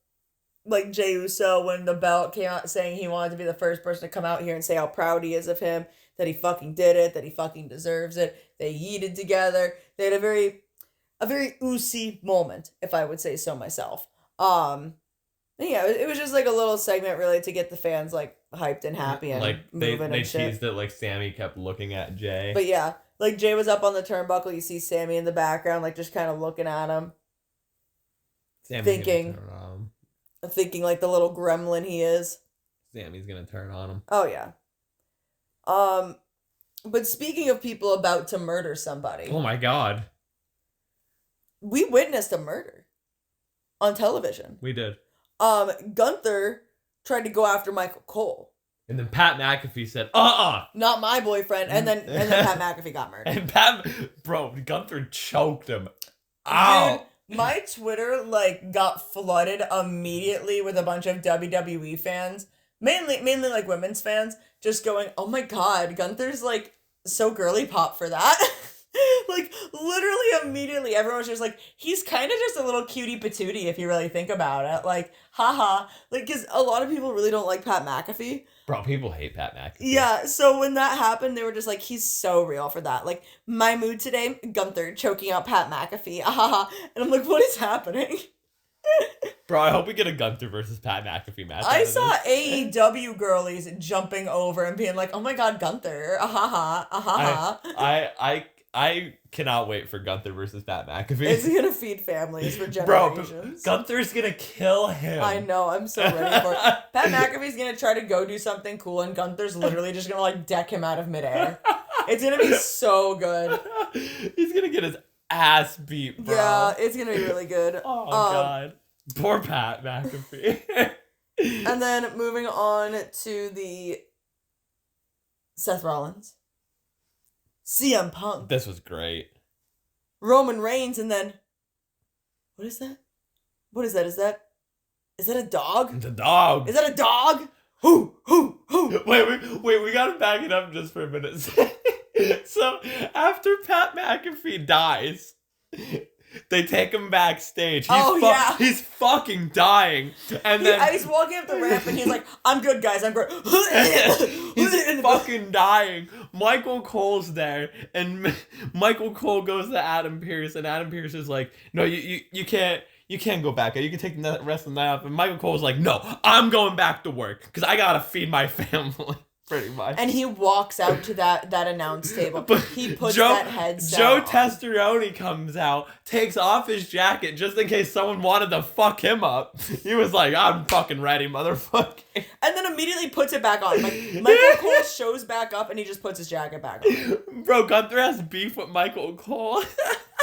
like, Jey Uso when the belt came out, saying he wanted to be the first person to come out here and say how proud he is of him, that he fucking did it, that he fucking deserves it. They yeeted together. They had a very Usi moment, if I would say so myself. Yeah, it was just like a little segment really to get the fans like hyped and happy and like moving they and shit. teased that like Sammy kept looking at Jay. But yeah, like Jay was up on the turnbuckle. You see Sammy in the background, like just kind of looking at him, thinking like the little gremlin he is. Sammy's gonna turn on him. Oh yeah. But speaking of people about to murder somebody, oh my god, we witnessed a murder on television. We did. Gunther tried to go after Michael Cole. And then Pat McAfee said, not my boyfriend. And then Pat McAfee got murdered. And Gunther choked him. Ow. Dude, my Twitter, like, got flooded immediately with a bunch of WWE fans. Mainly, like, women's fans. Just going, oh my god, Gunther's, like, so girly pop for that. Like, literally immediately, everyone was just like, he's kind of just a little cutie patootie if you really think about it. Like, haha. Like, because a lot of people really don't like Pat McAfee. Bro, people hate Pat McAfee. Yeah, so when that happened, they were just like, he's so real for that. Like, my mood today, Gunther choking out Pat McAfee. Haha. And I'm like, what is happening? Bro, I hope we get a Gunther versus Pat McAfee match. I saw AEW girlies jumping over and being like, oh my god, Gunther. Ahaha. Ahaha. I cannot wait for Gunther versus Pat McAfee. It's gonna feed families for generations. Bro, Gunther's gonna kill him. I know, I'm so ready for it. Pat McAfee's gonna try to go do something cool, and Gunther's literally just gonna, like, deck him out of midair. It's gonna be so good. He's gonna get his ass beat, bro. Yeah, it's gonna be really good. Oh, God. Poor Pat McAfee. And then moving on to the Seth Rollins. CM Punk. This was great. Roman Reigns, and then what is that? What is that? Is that a dog? It's a dog. Is that a dog? Who? Wait, we gotta back it up just for a minute. So after Pat McAfee dies, they take him backstage. He's fucking dying. And then he's walking up the ramp and he's like, I'm good, guys, I'm great. He's fucking dying. Michael Cole's there, and Michael Cole goes to Adam Pearce, and Adam Pearce is like, no, you can't go back. You can take the rest of the night off. And Michael Cole's like, no, I'm going back to work because I gotta feed my family. Pretty much. And he walks out to that announce table. But He puts that headset Joe on. Testosterone comes out, takes off his jacket just in case someone wanted to fuck him up. He was like, I'm fucking ready, motherfucker. And then immediately puts it back on. Like, Michael Cole shows back up and he just puts his jacket back on. Bro, Gunther has beef with Michael Cole.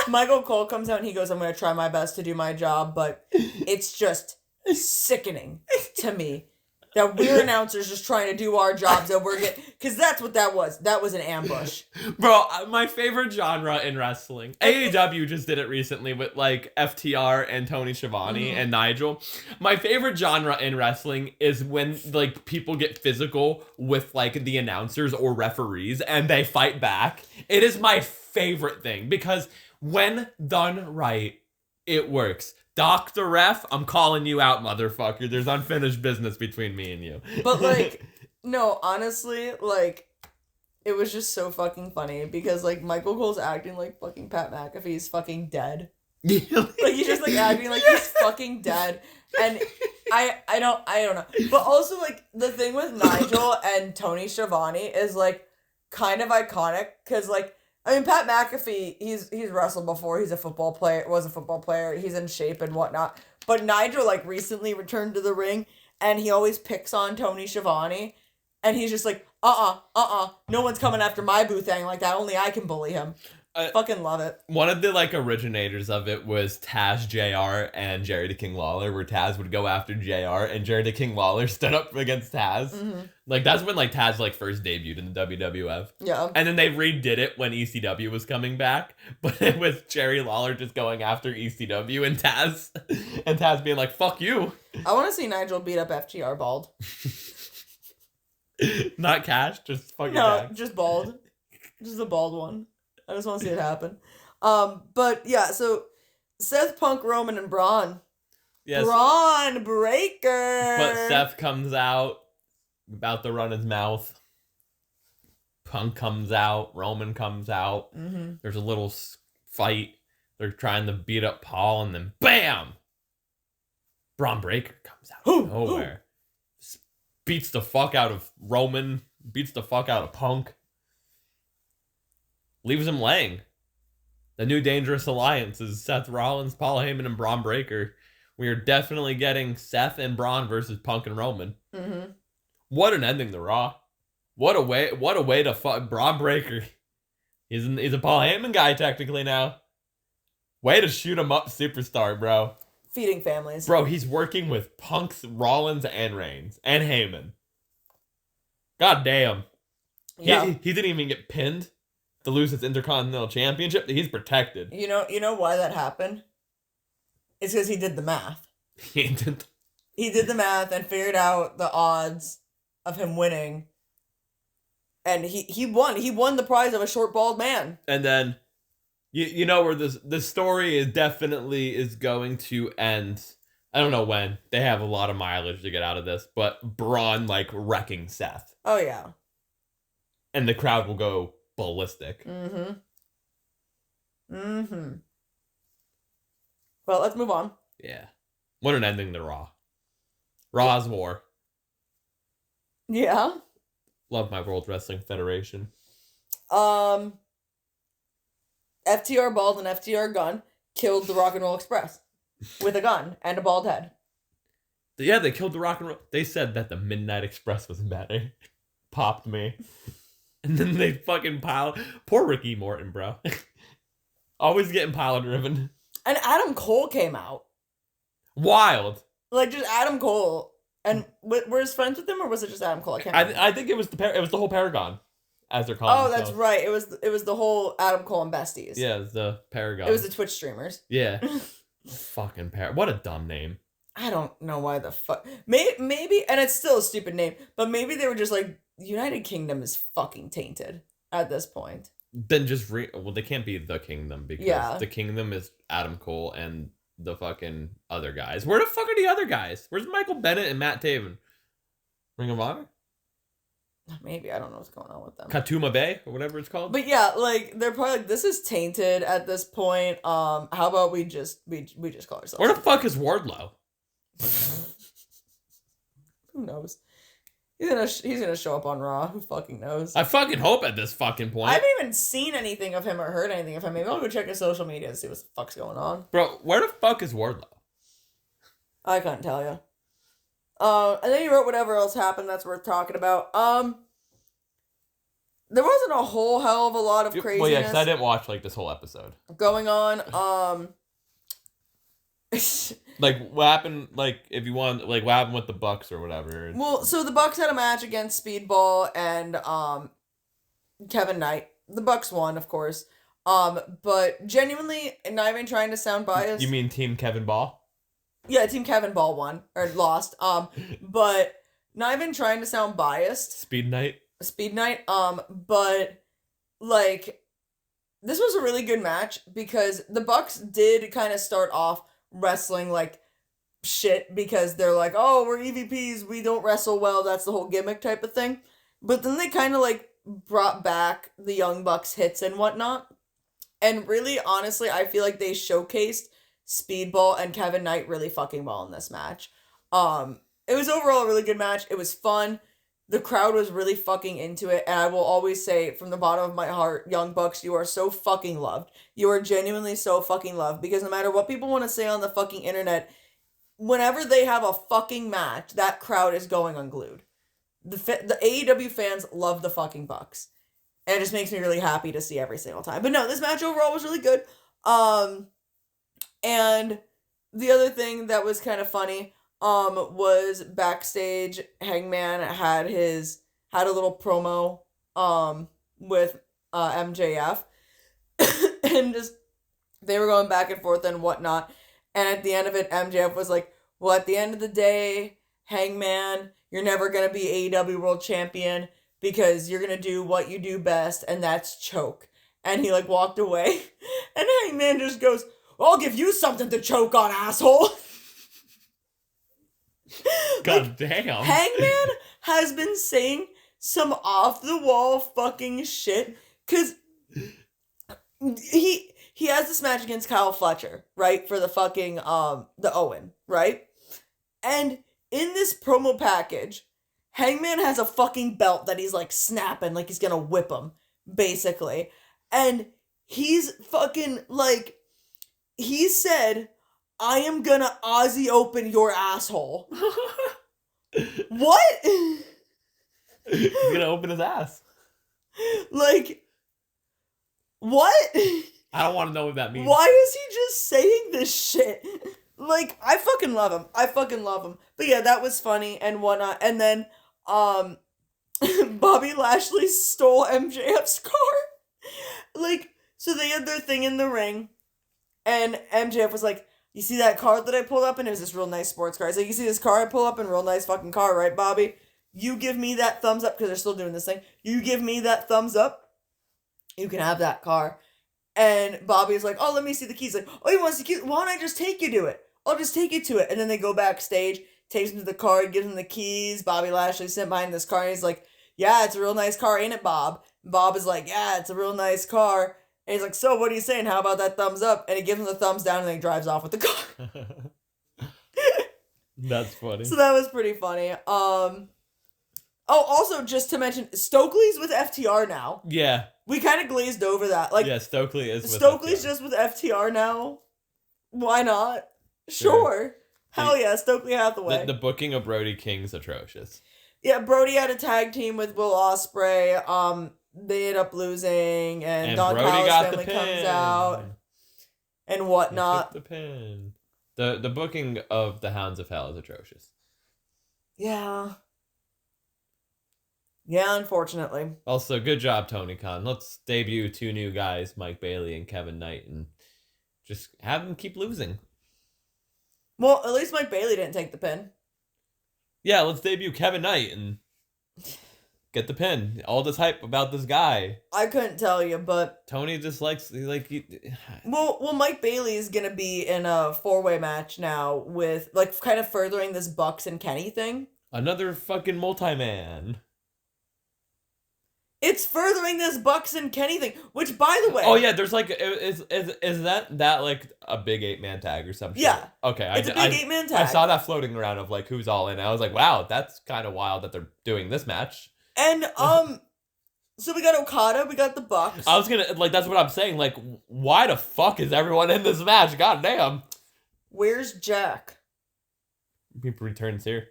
Michael Cole comes out and he goes, I'm going to try my best to do my job, but it's just sickening to me that we're announcers just trying to do our jobs and we're getting... Because that's what that was. That was an ambush. Bro, my favorite genre in wrestling. AEW just did it recently with, like, FTR and Tony Schiavone and Nigel. My favorite genre in wrestling is when, like, people get physical with, like, the announcers or referees and they fight back. It is my favorite thing because when done right, it works. Dr. Ref, I'm calling you out, motherfucker. There's unfinished business between me and you. But, like, no, honestly, like, it was just so fucking funny because, like, Michael Cole's acting like fucking Pat McAfee's fucking dead. Like, he's just, like, acting like he's fucking dead. And I don't know. But also, like, the thing with Nigel and Tony Schiavone is, like, kind of iconic because, like, I mean, Pat McAfee, he's wrestled before. He's a football player, was a football player. He's in shape and whatnot. But Nigel, like, recently returned to the ring, and he always picks on Tony Schiavone. And he's just like, no one's coming after my boo thing like that. Only I can bully him. Fucking love it. One of the, like, originators of it was Taz, JR, and Jerry the King Lawler, where Taz would go after JR, and Jerry the King Lawler stood up against Taz. Mm-hmm. Like, that's when, like, Taz, like, first debuted in the WWF. Yeah. And then they redid it when ECW was coming back, but it was Jerry Lawler just going after ECW and Taz being like, fuck you. I want to see Nigel beat up FTR bald. Not Cash, just fucking No, just bald. Just the bald one. I just want to see it happen. But yeah, so Seth, Punk, Roman, and Braun. Yes. Braun Breaker. But Seth comes out, about to run his mouth. Punk comes out. Roman comes out. Mm-hmm. There's a little fight. They're trying to beat up Paul, and then BAM! Braun Breaker comes out of nowhere. Beats the fuck out of Roman. Beats the fuck out of Punk. Leaves him laying. The new Dangerous Alliance is Seth Rollins, Paul Heyman, and Braun Breaker. We are definitely getting Seth and Braun versus Punk and Roman. Mm-hmm. What an ending to Raw. What a way to fuck Braun Breaker. He's a Paul Heyman guy technically now. Way to shoot him up superstar, bro. Feeding families. Bro, he's working with Punks, Rollins, and Reigns. And Heyman. God damn. Yeah. He didn't even get pinned to lose his Intercontinental Championship. He's protected. You know why that happened? It's because he did the math. He did the math and figured out the odds of him winning. And he won. He won the prize of a short, bald man. And then, you know where the story is going to end. I don't know when. They have a lot of mileage to get out of this. But Braun, like, wrecking Seth. Oh, yeah. And the crowd will go ballistic. Mm-hmm. Mm-hmm. Well, let's move on. Yeah. What an ending to Raw. Raw's War. Yeah. Love my World Wrestling Federation. FTR Bald and FTR Gun killed the Rock and Roll Express with a gun and a bald head. Yeah, they killed the Rock and Roll. They said that the Midnight Express was better. Popped me. And then they fucking piled. Poor Ricky Morton, bro. Always getting pile driven. And Adam Cole came out. Wild. Like, just Adam Cole. And were his friends with him, or was it just Adam Cole? I think it was the whole Paragon, as they're calling. Oh, that's right. It was the whole Adam Cole and Besties. Yeah, it was the Paragon. It was the Twitch streamers. Yeah. Fucking What a dumb name. I don't know why the fuck. Maybe, and it's still a stupid name, but maybe they were just like, United Kingdom is fucking tainted at this point. Then just they can't be the Kingdom because the Kingdom is Adam Cole and the fucking other guys. Where the fuck are the other guys? Where's Michael Bennett and Matt Taven? Ring of Honor? Maybe. I don't know what's going on with them. Katuma Bay or whatever it's called. But yeah, like they're probably like, this is tainted at this point. How about we just call ourselves? Where the fuck is Wardlow? Who knows? He's gonna show up on Raw. Who fucking knows? I fucking hope at this fucking point. I haven't even seen anything of him or heard anything of him. Maybe I'll go check his social media and see what the fuck's going on. Bro, where the fuck is Wardlow? I couldn't tell you. And then he wrote whatever else happened that's worth talking about. There wasn't a whole hell of a lot of craziness. Well, yeah, because I didn't watch like this whole episode. Going on. Like what happened? Like if you want, like what happened with the Bucks or whatever. Well, so the Bucks had a match against Speedball and Kevin Knight. The Bucks won, of course. But genuinely, not even trying to sound biased. You mean Team Kevin Ball? Yeah, Team Kevin Ball won or lost. But not even trying to sound biased. Speed Knight. But like this was a really good match because the Bucks did kind of start off wrestling like shit because they're like, oh, we're EVPs, we don't wrestle well, that's the whole gimmick type of thing. But then they kind of like brought back the Young Bucks hits and whatnot. And really, honestly, I feel like they showcased Speedball and Kevin Knight really fucking well in this match. It was overall a really good match. It was fun. The crowd was really fucking into it, and I will always say from the bottom of my heart, Young Bucks, you are so fucking loved. You are genuinely so fucking loved, because no matter what people want to say on the fucking internet, whenever they have a fucking match, that crowd is going unglued. The AEW fans love the fucking Bucks, and it just makes me really happy to see every single time. But no, this match overall was really good. And the other thing that was kind of funny, was backstage. Hangman had a little promo, with, MJF, and just, they were going back and forth and whatnot, and at the end of it, MJF was like, well, at the end of the day, Hangman, you're never gonna be AEW World Champion, because you're gonna do what you do best, and that's choke, and he, like, walked away, and Hangman just goes, I'll give you something to choke on, asshole. God like, damn. Hangman has been saying some off-the-wall fucking shit, because he has this match against Kyle Fletcher, right, for the fucking, the Owen, right? And in this promo package, Hangman has a fucking belt that he's, like, snapping, like he's gonna whip him, basically. And he's fucking, like, he said, I am gonna Aussie open your asshole. What? He's gonna open his ass. Like, what? I don't want to know what that means. Why is he just saying this shit? Like, I fucking love him. But yeah, that was funny and whatnot. And then, Bobby Lashley stole MJF's car. Like, so they had their thing in the ring, and MJF was like, you see that car that I pulled up in? It was this real nice sports car. He's like, you see this car I pull up in? Real nice fucking car, right, Bobby? You give me that thumbs up, because they're still doing this thing. You give me that thumbs up, you can have that car. And Bobby's like, oh, let me see the keys. Like, oh, you want to see keys? Why don't I just take you to it? I'll just take you to it. And then they go backstage, takes him to the car, gives him the keys. Bobby Lashley sitting behind this car, and he's like, yeah, it's a real nice car, ain't it, Bob? And Bob is like, yeah, it's a real nice car. And he's like, so what are you saying? How about that thumbs up? And he gives him the thumbs down, and then he drives off with the car. That's funny. So that was pretty funny. Oh, also, just to mention, Stokely's with FTR now. Yeah. We kind of glazed over that. Like, yeah, Stokely's FTR. Just with FTR now. Why not? Sure. Hell yeah, Stokely Hathaway. The booking of Brody King's atrocious. Yeah, Brody had a tag team with Will Ospreay. They ended up losing, and Don Brody Callis' family comes out, and whatnot. He took the pin. The booking of the Hounds of Hell is atrocious. Yeah. Yeah, unfortunately. Also, good job, Tony Khan. Let's debut two new guys, Mike Bailey and Kevin Knight, and just have them keep losing. Well, at least Mike Bailey didn't take the pin. Yeah, let's debut Kevin Knight and get the pin. All this hype about this guy. I couldn't tell you, but Tony just likes Well, Mike Bailey is gonna be in a 4-way match now with, like, kind of furthering this Bucks and Kenny thing. Another fucking multi-man. It's furthering this Bucks and Kenny thing, which, by the way... Oh, yeah, there's like... Is that like a big 8-man tag or something? Yeah. Okay. It's a big 8-man tag. I saw that floating around of like who's all in. I was like, wow, that's kind of wild that they're doing this match. And, so we got Okada, we got the Bucks. I was gonna... Like, that's what I'm saying. Like, why the fuck is everyone in this match? God damn. Where's Jack? He returns here.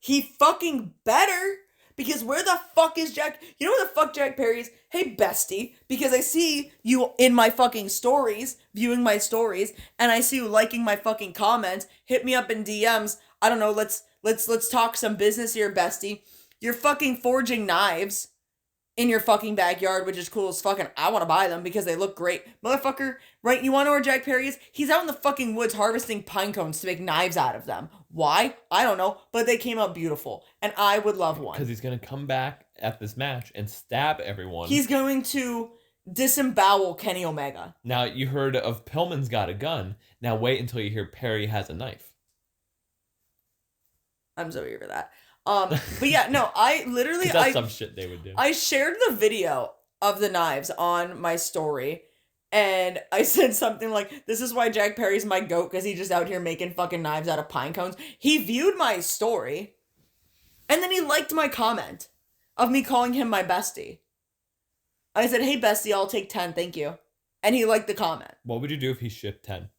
He fucking better. Because where the fuck is Jack? You know where the fuck Jack Perry is? Hey, bestie. Because I see you in my fucking stories, viewing my stories, and I see you liking my fucking comments. Hit me up in DMs. I don't know, let's talk some business here, bestie. You're fucking forging knives in your fucking backyard, which is cool as fucking. I want to buy them because they look great. Motherfucker, right? You want to know where Jack Perry is? He's out in the fucking woods harvesting pine cones to make knives out of them. Why? I don't know, but they came out beautiful, and I would love one. Because he's going to come back at this match and stab everyone. He's going to disembowel Kenny Omega. Now, you heard of Pillman's got a gun. Now wait until you hear Perry has a knife. I'm so here for that. But yeah, no, I literally... That's some shit they would do. I shared the video of the knives on my story, and I said something like, this is why Jack Perry's my goat, because he's just out here making fucking knives out of pine cones. He viewed my story, and then he liked my comment of me calling him my bestie. I said, hey, bestie, I'll take 10, thank you. And he liked the comment. What would you do if he shipped 10?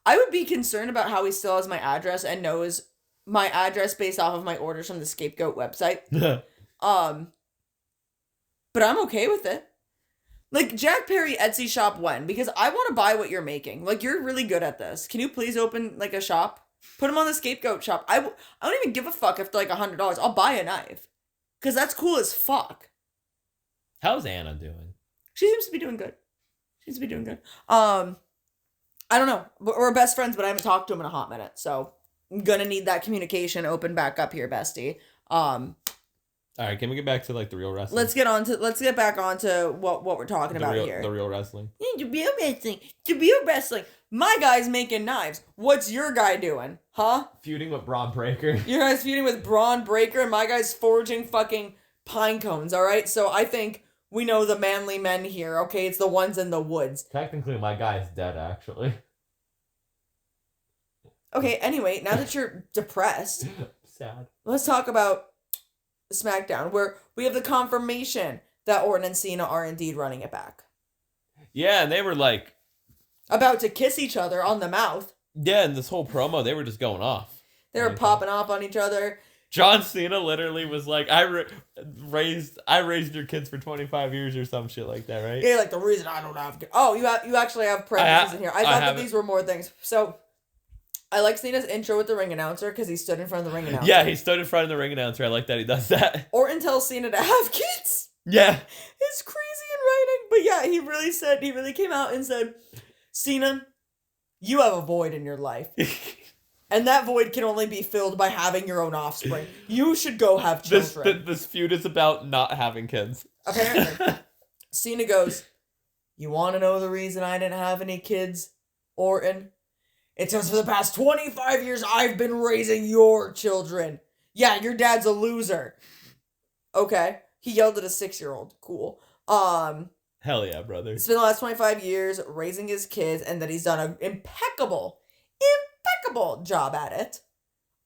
I would be concerned about how he still has my address and knows my address based off of my orders from the Scapegoat website. But I'm okay with it. Like, Jack Perry Etsy shop when? Because I want to buy what you're making. Like, you're really good at this. Can you please open, like, a shop? Put him on the Scapegoat shop. I don't even give a fuck if they're, like, $100. I'll buy a knife. Because that's cool as fuck. How's Anna doing? She seems to be doing good. I don't know. We're best friends, but I haven't talked to him in a hot minute. So, I'm gonna need that communication open back up here, bestie. All right, can we get back to like the real wrestling? Let's get back onto what we're talking about here. The real wrestling. Yeah, the real wrestling. My guy's making knives. What's your guy doing? Huh? Feuding with Braun Breaker. Your guy's feuding with Braun Breaker, and my guy's forging fucking pine cones, alright? So I think we know the manly men here, okay? It's the ones in the woods. Technically, my guy is dead, actually. Okay, anyway, now that you're depressed, sad. Let's talk about Smackdown, where we have the confirmation that Orton and Cena are indeed running it back. Yeah, and they were like... about to kiss each other on the mouth. Yeah, and this whole promo, they were just going off. They were popping off on each other. John Cena literally was like, I raised your kids for 25 years or some shit like that, right? Yeah, like the reason I don't have kids. Oh, you actually have parentheses in here. I thought that these were more things. So... I like Cena's intro with the ring announcer because he stood in front of the ring announcer. Yeah, he stood in front of the ring announcer. I like that he does that. Orton tells Cena to have kids. Yeah. It's crazy in writing. But yeah, he really came out and said, Cena, you have a void in your life. And that void can only be filled by having your own offspring. You should go have children. This feud is about not having kids. Apparently. Cena goes, you want to know the reason I didn't have any kids, Orton? It's because for the past 25 years, I've been raising your children. Yeah, your dad's a loser. Okay. He yelled at a 6-year-old. Cool. Hell yeah, brother. It's been the last 25 years raising his kids, and that he's done an impeccable job at it.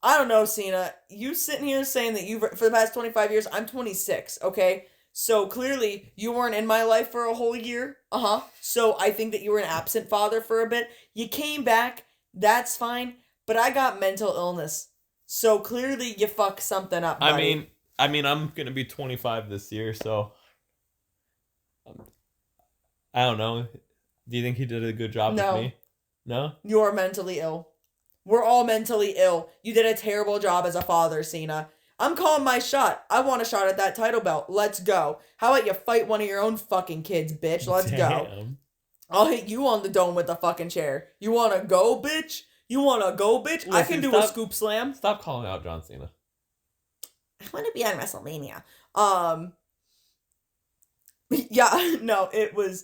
I don't know, Cena. You sitting here saying that for the past 25 years, I'm 26, okay? So clearly, you weren't in my life for a whole year. So I think that you were an absent father for a bit. You came back. That's fine, but I got mental illness. So clearly you fucked something up, buddy. I mean, I'm going to be 25 this year, so I don't know. Do you think he did a good job with me? No? You're mentally ill. We're all mentally ill. You did a terrible job as a father, Cena. I'm calling my shot. I want a shot at that title belt. Let's go. How about you fight one of your own fucking kids, bitch? Let's go. I'll hit you on the dome with the fucking chair. You wanna go, bitch? Listen, I can do a scoop slam. Stop calling out John Cena. I wanna be on WrestleMania. Yeah, no, it was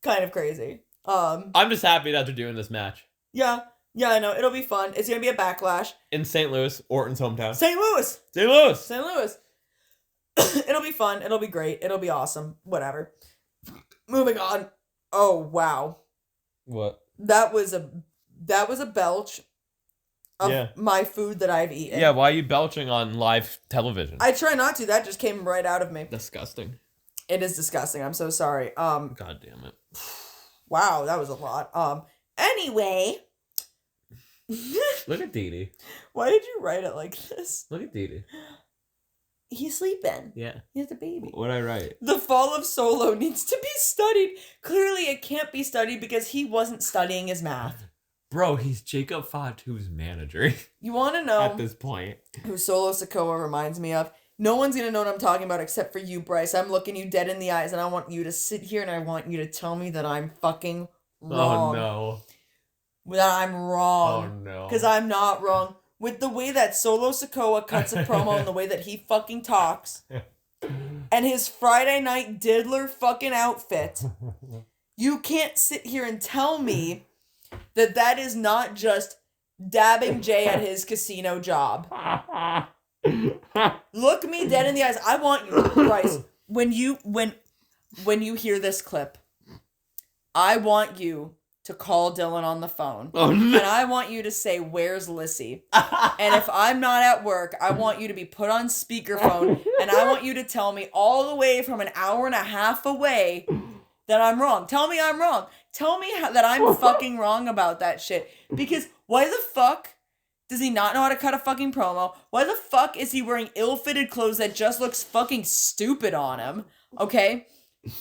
kind of crazy. I'm just happy that they're doing this match. Yeah, I know. It'll be fun. It's gonna be a Backlash. In St. Louis, Orton's hometown. St. Louis! It'll be fun. It'll be great. It'll be awesome. Whatever. Moving on. Oh, wow. What? That was a belch of my food that I've eaten. Yeah, why are you belching on live television? I try not to. That just came right out of me. Disgusting. It is disgusting. I'm so sorry. God damn it. Wow, that was a lot. Anyway. Look at Dee. Why did you write it like this? Look at Dee. He's sleeping. Yeah. He has a baby. What'd I write? The fall of Solo needs to be studied. Clearly, it can't be studied because he wasn't studying his math. Bro, he's Jacob Fatu's manager. You want to know at this point who Solo Sikoa reminds me of? No one's going to know what I'm talking about except for you, Bryce. I'm looking you dead in the eyes, and I want you to sit here, and I want you to tell me that I'm fucking wrong. Oh, no. That I'm wrong. Oh, no. Because I'm not wrong. With the way that Solo Sikoa cuts a promo and the way that he fucking talks, and his Friday night diddler fucking outfit, you can't sit here and tell me that that is not just dabbing Jay at his casino job. Look me dead in the eyes. I want you, Bryce, when you hear this clip, I want you to call Dylan on the phone. Oh, no. And I want you to say, "Where's Lyssie?" And if I'm not at work, I want you to be put on speakerphone, and I want you to tell me all the way from an hour and a half away that I'm wrong. Tell me I'm wrong. Tell me that I'm fucking wrong about that shit. Because why the fuck does he not know how to cut a fucking promo? Why the fuck is he wearing ill-fitted clothes that just looks fucking stupid on him? Okay?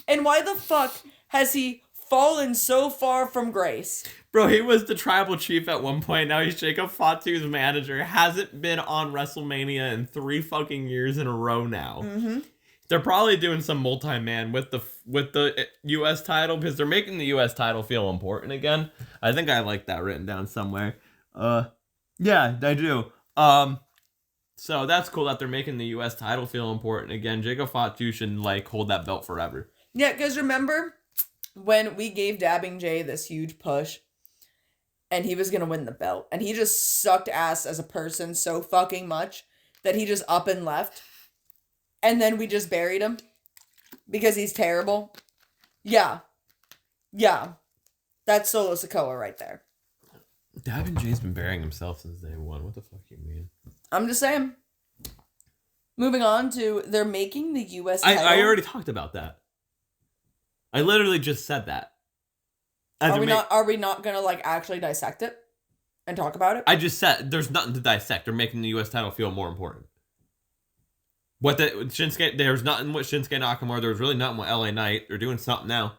And why the fuck has he fallen so far from grace? Bro, he was the tribal chief at one point. Now he's Jacob Fatu's manager. Hasn't been on WrestleMania in 3 fucking years in a row now. Mm-hmm. They're probably doing some multi-man with the U.S. title because they're making the U.S. title feel important again. I think I like that written down somewhere. Yeah, I do. So that's cool that they're making the U.S. title feel important again. Jacob Fatu should hold that belt forever. Yeah, because remember when we gave Dabbing Jay this huge push and he was going to win the belt and he just sucked ass as a person so fucking much that he just up and left and then we just buried him because he's terrible? Yeah. That's Solo Sikoa right there. Dabbing Jay's been burying himself since day one. What the fuck you mean? I'm just saying. Moving on to, they're making the U.S. title. I already talked about that. I literally just said that. Are we not gonna actually dissect it and talk about it? I just said there's nothing to dissect. They're making the U.S. title feel more important. There's nothing with Shinsuke Nakamura. There was really nothing with LA Knight. They're doing something now.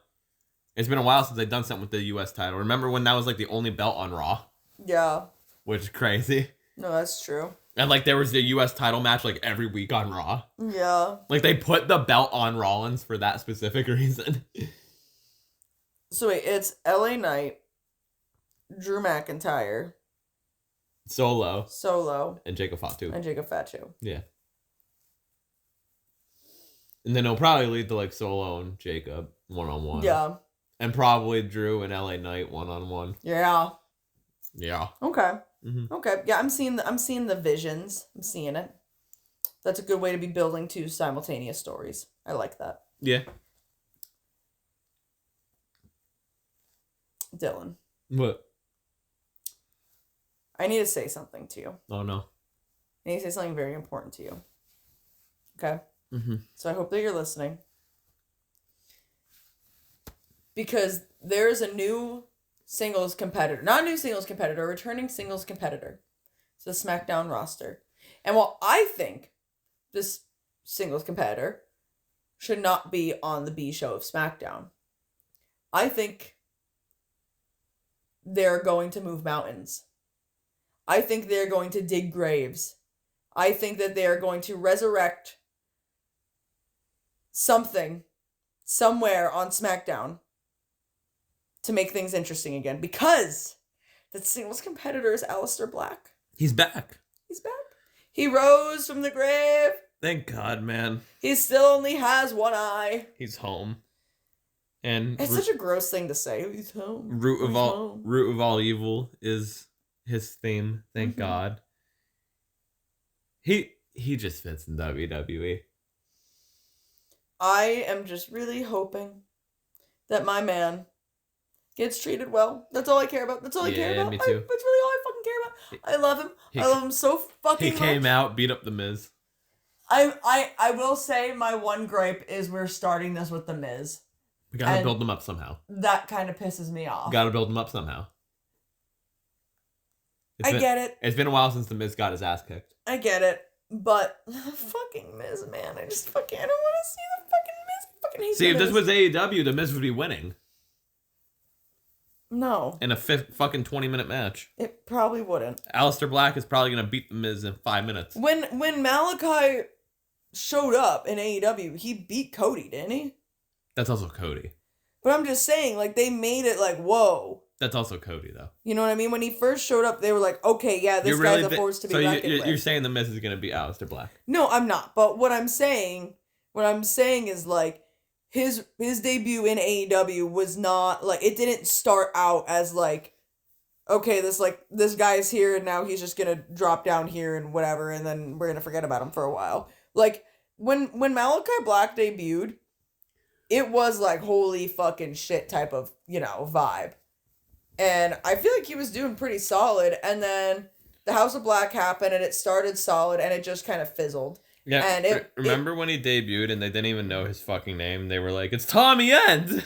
It's been a while since they've done something with the U.S. title. Remember when that was the only belt on Raw? Yeah. Which is crazy. No, that's true. And there was the U.S. title match every week on Raw. Yeah. They put the belt on Rollins for that specific reason. So wait, it's LA Knight, Drew McIntyre, Solo, and Jacob Fatu. Yeah. And then it'll probably lead to Solo and Jacob one-on-one. Yeah. And probably Drew and LA Knight one-on-one. Yeah. Yeah. Okay. Mm-hmm. Okay. Yeah, I'm seeing the visions. I'm seeing it. That's a good way to be building 2 simultaneous stories. I like that. Yeah. Dylan. What? I need to say something to you. Oh, no. I need to say something very important to you. Okay? Mm-hmm. So I hope that you're listening. Because there's a new singles competitor. Not a new singles competitor, a returning singles competitor. It's the Smackdown roster. And while I think this singles competitor should not be on the B show of SmackDown, I think they're going to move mountains. I think they're going to dig graves. I think that they're going to resurrect something somewhere on SmackDown to make things interesting again. Because that singles competitor is Aleister Black. He's back. He's back. He rose from the grave. Thank God, man. He still only has one eye. He's home. And it's such a gross thing to say. He's home. Root of all evil is his theme. Thank God. He just fits in WWE. I am just really hoping that my man gets treated well. That's all I care about. That's all I care about. Me too. That's really all I fucking care about. I love him. I love him so fucking much. He came out, beat up The Miz. I will say my one gripe is we're starting this with The Miz. We gotta build them up somehow. That kind of pisses me off. Gotta build them up somehow. I get it. It's been a while since The Miz got his ass kicked. I get it. But fucking Miz, man. I don't want to see the fucking Miz. I fucking hate See, The if this Miz. was AEW, The Miz would be winning. No. In a fucking 20-minute match. It probably wouldn't. Aleister Black is probably gonna beat The Miz in 5 minutes. When Malachi showed up in AEW, he beat Cody, didn't he? That's also Cody. But I'm just saying, like, they made it like, whoa. That's also Cody, though. You know what I mean? When he first showed up, they were like, okay, yeah, this guy's a force to be reckoned with. You're saying The Miz is going to be Aleister Black? No, I'm not. But what I'm saying is, like, his debut in AEW was not, like, it didn't start out as, like, okay, this guy's here and now he's just going to drop down here and whatever, and then we're going to forget about him for a while. Like, when Malachi Black debuted, it was like holy fucking shit type of, vibe. And I feel like he was doing pretty solid. And then the House of Black happened and it started solid and it just kind of fizzled. Yeah. And remember when he debuted and they didn't even know his fucking name? They were like, it's Tommy End.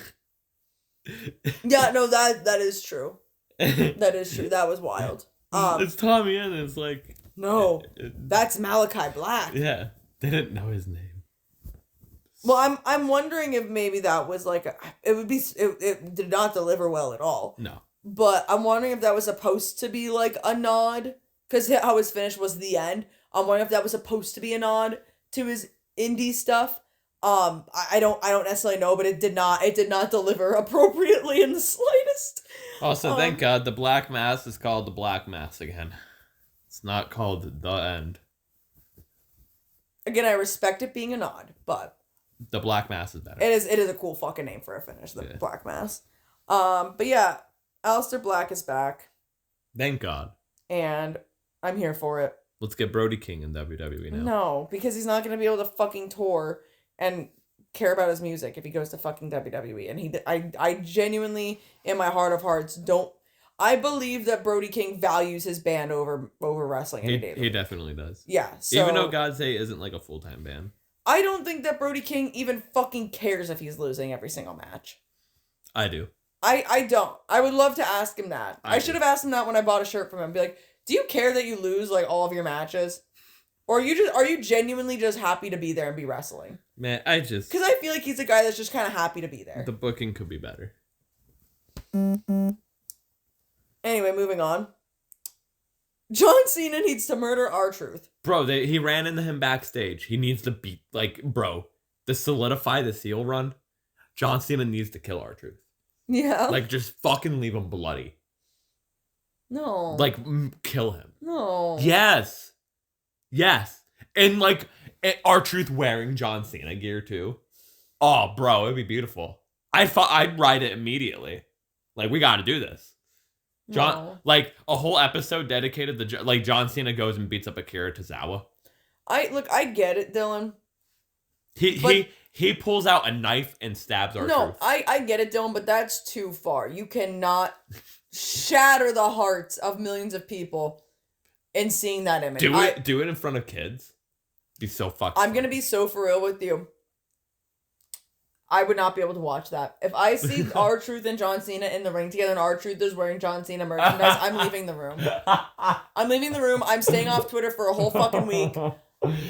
Yeah, no, that is true. That is true. That was wild. It's Tommy End. It's like, no, that's Malachi Black. Yeah. They didn't know his name. Well, I'm wondering if maybe that was like it did not deliver well at all. No. But I'm wondering if that was supposed to be like a nod, because how his finish was the end. I'm wondering if that was supposed to be a nod to his indie stuff. I don't necessarily know, but it did not deliver appropriately in the slightest. Also, thank God the Black Mass is called the Black Mass again. It's not called The End. Again, I respect it being a nod, but the Black Mass is better. It is a cool fucking name for a finish, the Black Mass. But yeah, Aleister Black is back. Thank God. And I'm here for it. Let's get Brody King in WWE now. No, because he's not going to be able to fucking tour and care about his music if he goes to fucking WWE. And I genuinely, in my heart of hearts, I believe that Brody King values his band over wrestling. He definitely does. Yeah. So, even though God Say isn't like a full-time band. I don't think that Brody King even fucking cares if he's losing every single match. I do. I don't. I would love to ask him that. I should have asked him that when I bought a shirt from him. Be like, do you care that you lose like all of your matches? Or are you genuinely just happy to be there and be wrestling? Man, because I feel like he's a guy that's just kind of happy to be there. The booking could be better. Anyway, moving on. John Cena needs to murder R-Truth. Bro, he ran into him backstage. He needs to beat, to solidify the seal run, John Cena needs to kill R-Truth. Yeah. Just fucking leave him bloody. No. Kill him. No. Yes. And, R-Truth wearing John Cena gear, too. Oh, bro, it'd be beautiful. I'd write it immediately. We gotta do this. John, no. A whole episode dedicated to John Cena goes and beats up Akira Tozawa. I get it, Dylan. He pulls out a knife and stabs R-Truth. No, I get it, Dylan, but that's too far. You cannot shatter the hearts of millions of people in seeing that image. Do it in front of kids. Be so fucking. I'm gonna be so for real with you. I would not be able to watch that. If I see R-Truth and John Cena in the ring together and R-Truth is wearing John Cena merchandise, I'm leaving the room. I'm staying off Twitter for a whole fucking week.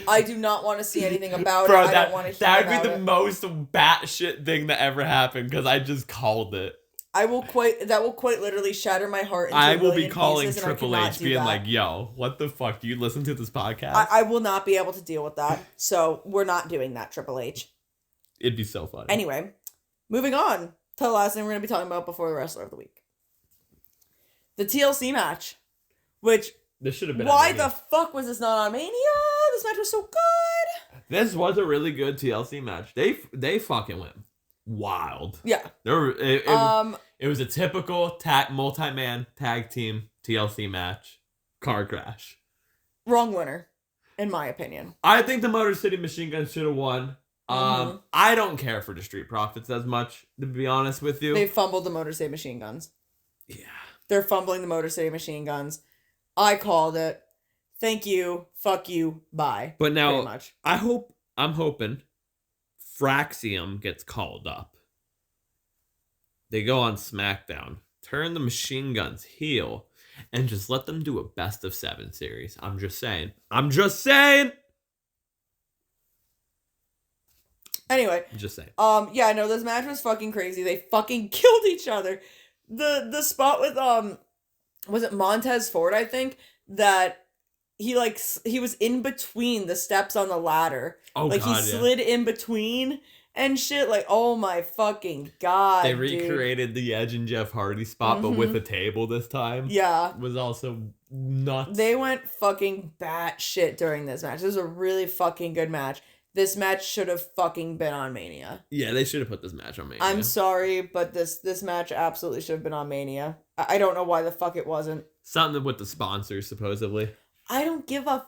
I do not want to see anything about it. I don't want to hear about it. That would be the most batshit thing that ever happened because I just called it. That will quite literally shatter my heart. I will be calling Triple H being like, yo, what the fuck? Do you listen to this podcast? I will not be able to deal with that. So we're not doing that, Triple H. It'd be so funny. Anyway, moving on to the last thing we're going to be talking about before the Wrestler of the Week. The TLC match. Which, this should have been why the fuck was this not on Mania? This match was so good. This was a really good TLC match. They fucking went wild. Yeah. It was a typical multi-man tag team TLC match. Car crash. Wrong winner, in my opinion. I think the Motor City Machine Guns should have won. I don't care for the Street Profits as much, to be honest with you. They fumbled the Motor City Machine Guns. Yeah. They're fumbling the Motor City Machine Guns. I called it. Thank you. Fuck you. Bye. But now, pretty much. I'm hoping Fraxium gets called up. They go on SmackDown, turn the Machine Guns heel, and just let them do a best of 7 series. I'm just saying. Anyway. I'm just saying. Yeah, no, this match was fucking crazy. They fucking killed each other. The spot with, was it Montez Ford, I think, that he was in between the steps on the ladder. Oh, like, God, he slid in between and shit. Like, oh my fucking God, They recreated the Edge and Jeff Hardy spot, but with a table this time. Yeah. Was also nuts. They went fucking batshit during this match. This was a really fucking good match. This match should have fucking been on Mania. Yeah, they should have put this match on Mania. I'm sorry, but this match absolutely should have been on Mania. I don't know why the fuck it wasn't. Something with the sponsors, supposedly. I don't give a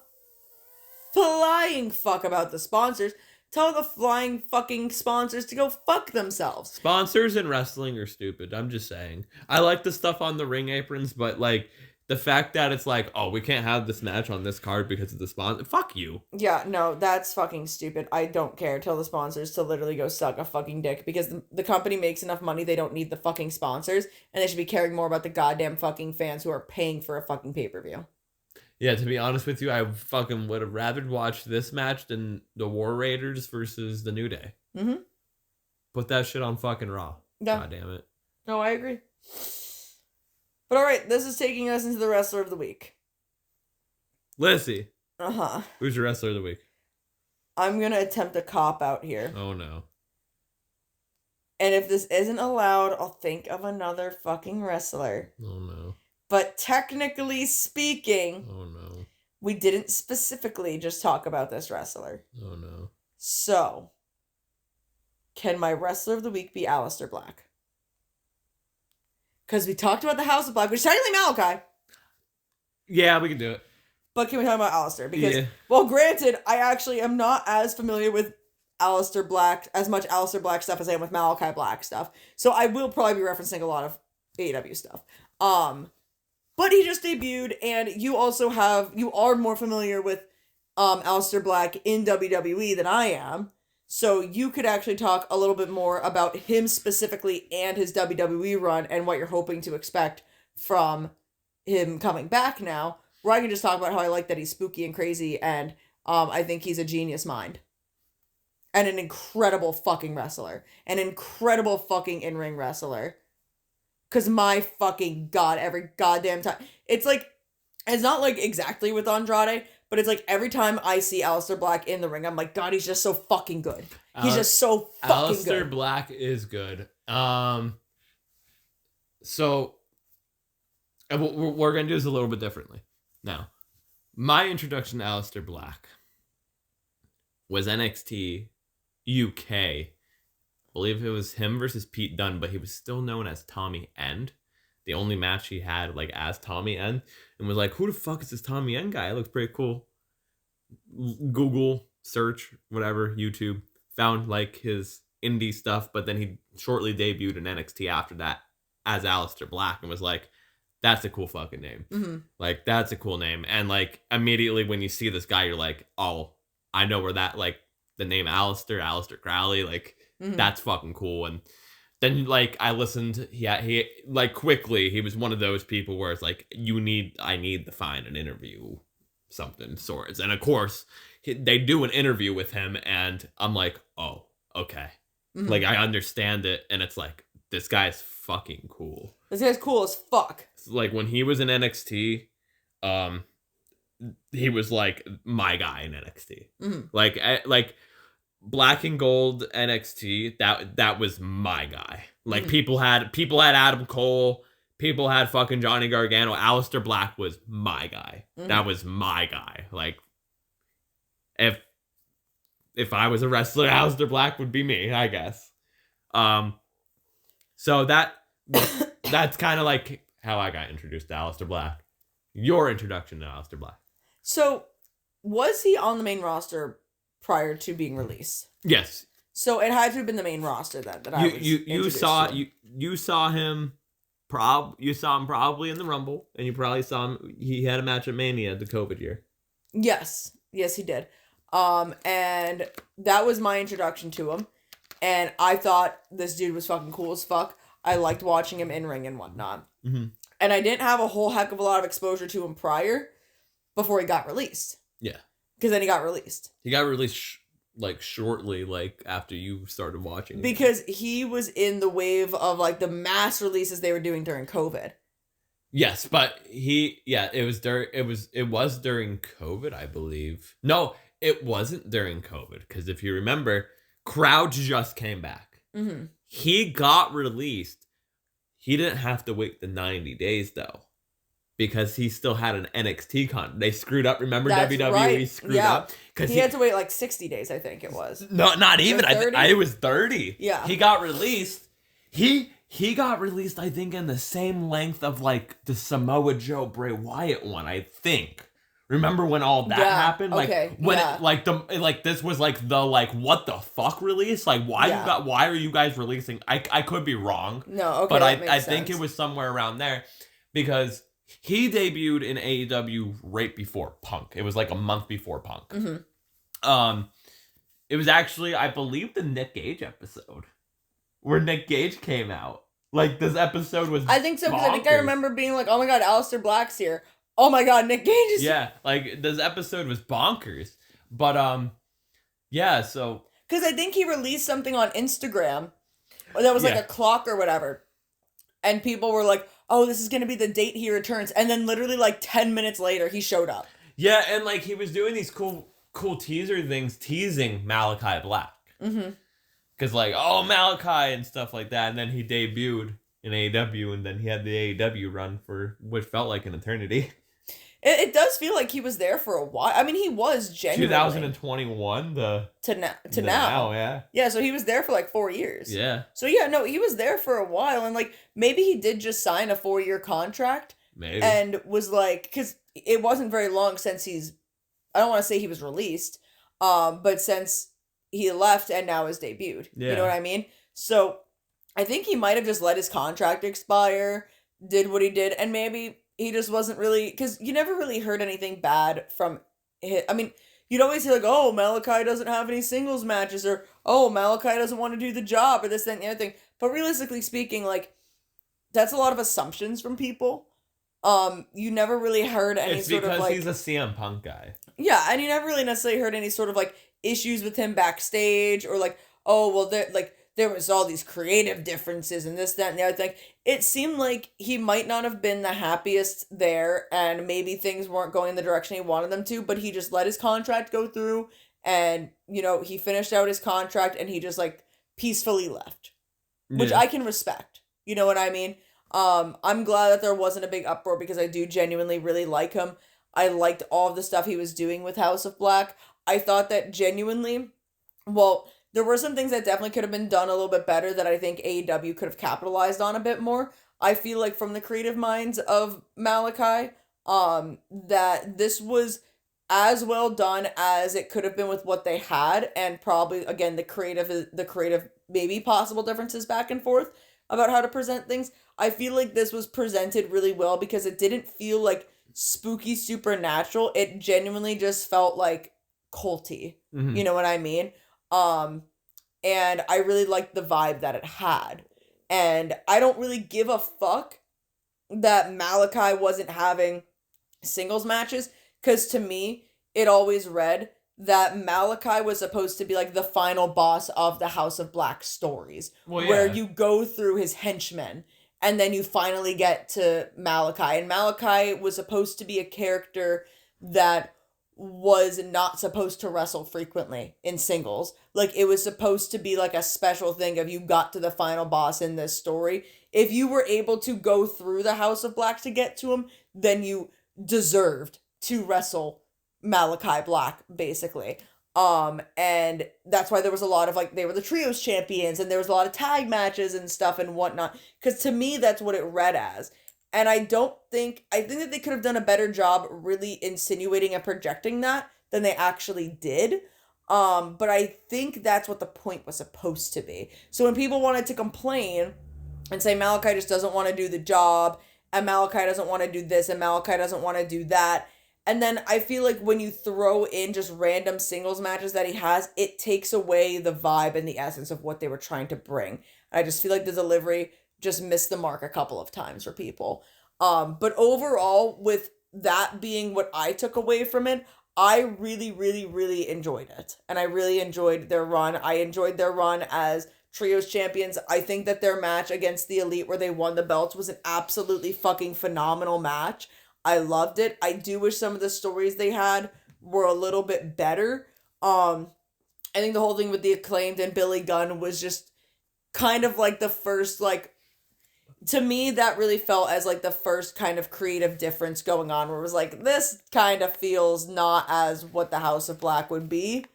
flying fuck about the sponsors. Tell the flying fucking sponsors to go fuck themselves. Sponsors in wrestling are stupid. I'm just saying. I like the stuff on the ring aprons, but like the fact that it's like, oh, we can't have this match on this card because of the sponsor. Fuck you. Yeah, no, that's fucking stupid. I don't care. Tell the sponsors to literally go suck a fucking dick because the company makes enough money. They don't need the fucking sponsors, and they should be caring more about the goddamn fucking fans who are paying for a fucking pay-per-view. Yeah, to be honest with you, I fucking would have rather watched this match than the War Raiders versus the New Day. Mm-hmm. Put that shit on fucking Raw. Yeah. God damn it. No, I agree. But alright, this is taking us into the Wrestler of the Week. Lissy. Uh-huh. Who's your Wrestler of the Week? I'm gonna attempt a cop-out here. Oh, no. And if this isn't allowed, I'll think of another fucking wrestler. Oh, no. But technically speaking, Oh, no. we didn't specifically just talk about this wrestler. Oh, no. So, can my Wrestler of the Week be Aleister Black? Because we talked about the House of Black, which is technically Malachi. Yeah, we can do it. But can we talk about Aleister? Because, Yeah. well, granted, I actually am not as familiar with Aleister Black, as much Aleister Black stuff as I am with Malachi Black stuff. So I will probably be referencing a lot of AEW stuff. But he just debuted, and you are more familiar with Aleister Black in WWE than I am. So you could actually talk a little bit more about him specifically and his WWE run and what you're hoping to expect from him coming back now. Where I can just talk about how I like that he's spooky and crazy, and I think he's a genius mind. And an incredible fucking wrestler. An incredible fucking in-ring wrestler. Because my fucking God, every goddamn time. It's like, it's not like exactly with Andrade, but it's like every time I see Aleister Black in the ring, I'm like, God, he's just so fucking good. He's just so fucking good. Aleister Black is good. So, what we're going to do is a little bit differently. Now, my introduction to Aleister Black was NXT UK. I believe it was him versus Pete Dunne, but he was still known as Tommy End. The only match he had like as Tommy End, and was like, who the fuck is this Tommy End guy? It looks pretty cool. Google search, whatever, YouTube, found like his indie stuff, but then he shortly debuted in NXT after that as Aleister Black and was like, that's a cool fucking name. Mm-hmm. Like, that's a cool name. And like immediately when you see this guy, you're like, oh, I know where that, like, the name Aleister Crowley, like, that's fucking cool. And then like I listened, he like quickly, he was one of those people where it's like, I need to find an interview, something sorts. And of course they do an interview with him and I'm like, oh, okay. Mm-hmm. Like I understand it. And it's like, this guy's fucking cool. This guy's cool as fuck. Like when he was in NXT, he was like my guy in NXT. Mm-hmm. Like Black and Gold NXT, that was my guy. Like mm-hmm. people had Adam Cole, people had fucking Johnny Gargano. Aleister Black was my guy. Mm-hmm. That was my guy. Like if I was a wrestler, Aleister Black would be me, I guess. So that's kind of like how I got introduced to Aleister Black. Your introduction to Aleister Black. So was he on the main roster prior to being released. Yes. So it had to have been the main roster then that I was introduced to. You saw him probably in the Rumble, and you probably saw him. He had a match at Mania the COVID year. Yes, he did. And that was my introduction to him, and I thought this dude was fucking cool as fuck. I liked watching him in ring and whatnot, and I didn't have a whole heck of a lot of exposure to him prior, before he got released. Yeah, because then he got released. He got released shortly, after you started watching. Because he was in the wave of the mass releases they were doing during COVID. Yes, but it was during COVID, I believe. No, it wasn't during COVID, because if you remember, crowds just came back. Mm-hmm. He got released. He didn't have to wait the 90 days though, because he still had an NXT con. They screwed up. Remember, that's WWE right. screwed up because he had to wait 60 days. I think it was. No, not even. It was 30. Yeah, he got released. He got released, I think, in the same length of the Samoa Joe Bray Wyatt one, I think. Remember when all that happened? This was the what the fuck release? Why are you guys releasing? I could be wrong. No, okay. But I think it was somewhere around there, because he debuted in AEW right before Punk. It was a month before Punk. Mm-hmm. It was actually, I believe, the Nick Gage episode where Nick Gage came out. This episode was I think so, because I think I remember being oh my god, Aleister Black's here. Oh my god, Nick Gage is here. Yeah, this episode was bonkers. But, yeah, so... Because I think he released something on Instagram that was a clock or whatever. And people were oh, this is going to be the date he returns. And then literally 10 minutes later, he showed up. Yeah, and he was doing these cool teaser things teasing Malachi Black. Mm-hmm. Because Malachi and stuff like that. And then he debuted in AEW, and then he had the AEW run for what felt like an eternity. It does feel like he was there for a while. I mean, he was genuinely. 2021 to now, yeah. Yeah, so he was there for 4 years. Yeah. So yeah, no, he was there for a while, and maybe he did just sign a 4-year contract. Maybe. And was because it wasn't very long since I don't want to say he was released, but since he left and now is debuted. Yeah. You know what I mean? So I think he might have just let his contract expire, did what he did, and maybe he just wasn't really, because you never really heard anything bad from him. I mean, you'd always hear oh, Malachi doesn't have any singles matches, or oh, Malachi doesn't want to do the job, or this, that, and the other thing. But realistically speaking, that's a lot of assumptions from people. You never really heard any it's sort of because he's a CM Punk guy. Yeah, and you never really necessarily heard any sort of issues with him backstage, or oh, well, there was all these creative differences and this, that, and the other thing. It seemed like he might not have been the happiest there, and maybe things weren't going in the direction he wanted them to, but he just let his contract go through, and, he finished out his contract, and he just, peacefully left. Yeah. Which I can respect. You know what I mean? I'm glad that there wasn't a big uproar, because I do genuinely really like him. I liked all of the stuff he was doing with House of Black. I thought that genuinely, there were some things that definitely could have been done a little bit better that I think AEW could have capitalized on a bit more. I feel from the creative minds of Malachi, that this was as well done as it could have been with what they had, and probably, again, the creative maybe possible differences back and forth about how to present things. I feel like this was presented really well, because it didn't feel spooky supernatural. It genuinely just felt culty. Mm-hmm. You know what I mean? And I really liked the vibe that it had. And I don't really give a fuck that Malachi wasn't having singles matches, because to me, it always read that Malachi was supposed to be the final boss of the House of Black stories, where you go through his henchmen and then you finally get to Malachi. And Malachi was supposed to be a character that was not supposed to wrestle frequently in singles. It was supposed to be a special thing if you got to the final boss in this story. If you were able to go through the House of Black to get to him, then you deserved to wrestle Malachi Black, basically. And that's why there was a lot of they were the trios champions, and there was a lot of tag matches and stuff and whatnot, because to me that's what it read as. And I think that they could have done a better job really insinuating and projecting that than they actually did. But I think that's what the point was supposed to be. So when people wanted to complain and say Malachi just doesn't want to do the job, and Malachi doesn't want to do this, and Malachi doesn't want to do that, and then I feel like when you throw in just random singles matches that he has, it takes away the vibe and the essence of what they were trying to bring. I just feel like the delivery just missed the mark a couple of times for people. But overall, with that being what I took away from it, I really, really, really enjoyed it. And I really enjoyed their run. I enjoyed their run as Trios champions. I think that their match against the Elite where they won the belts was an absolutely fucking phenomenal match. I loved it. I do wish some of the stories they had were a little bit better. I think the whole thing with the Acclaimed and Billy Gunn was just kind of like the first, like, to me, that really felt as like the first kind of creative difference going on, where it was like, this kind of feels not as what the House of Black would be.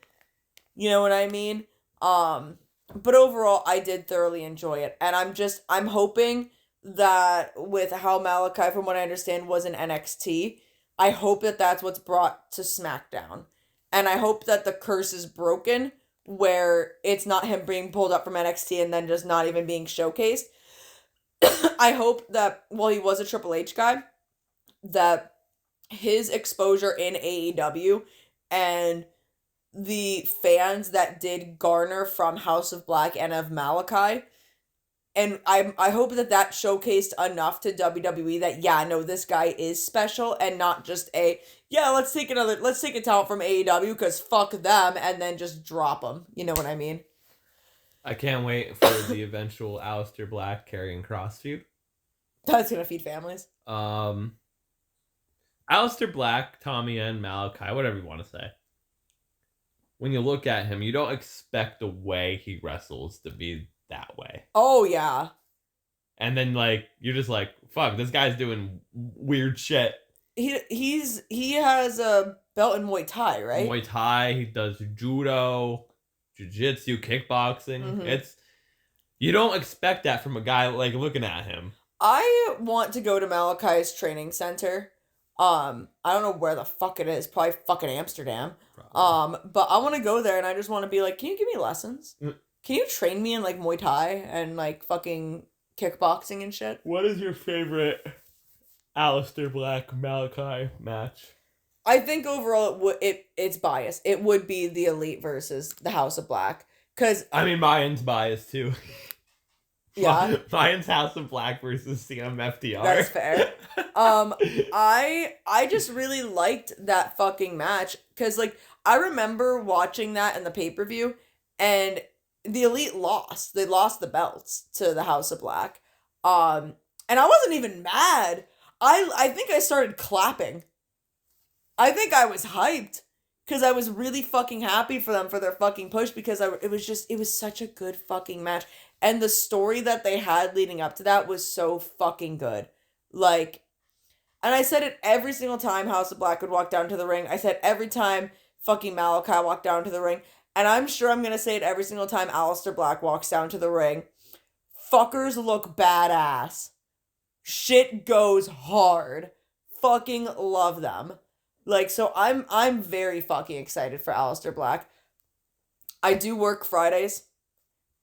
You know what I mean? But overall, I did thoroughly enjoy it. And I'm hoping that with how Malachi, from what I understand, was in NXT, I hope that that's what's brought to SmackDown. And I hope that the curse is broken, where it's not him being pulled up from NXT and then just not even being showcased. I hope that, while he was a Triple H guy, that his exposure in AEW and the fans that did garner from House of Black and of Malachi, and I hope that showcased enough to WWE that, yeah, no, this guy is special, and not just let's take a talent from AEW because fuck them, and then just drop them. You know what I mean? I can't wait for the eventual Aleister Black Karrion Kross feud. That's gonna feed families. Aleister Black, Tommy and Malachi, whatever you want to say. When you look at him, you don't expect the way he wrestles to be that way. Oh yeah. And then you're just like, fuck, this guy's doing weird shit. He has a belt in Muay Thai, right? Muay Thai, he does judo, jiu-jitsu, kickboxing. Mm-hmm. You don't expect that from a guy looking at him. I want to go to Malachi's training center. I don't know where the fuck it is. Probably fucking Amsterdam. Probably. But I want to go there and I just want to be like, can you give me lessons? Can you train me in Muay Thai and fucking kickboxing and shit? What is your favorite Aleister Black Malachi match? I think overall it's biased. It would be the Elite versus the House of Black. Cause Mayan's biased too. Yeah. Mayan's House of Black versus CMFDR. That's fair. I just really liked that fucking match. Cause I remember watching that in the pay-per-view and the Elite lost. They lost the belts to the House of Black. And I wasn't even mad. I think I started clapping. I think I was hyped because I was really fucking happy for them for their fucking push because it was such a good fucking match. And the story that they had leading up to that was so fucking good. And I said it every single time House of Black would walk down to the ring. I said every time fucking Malachi walked down to the ring. And I'm sure I'm going to say it every single time Aleister Black walks down to the ring. Fuckers look badass. Shit goes hard. Fucking love them. So I'm very fucking excited for Aleister Black. I do work Fridays,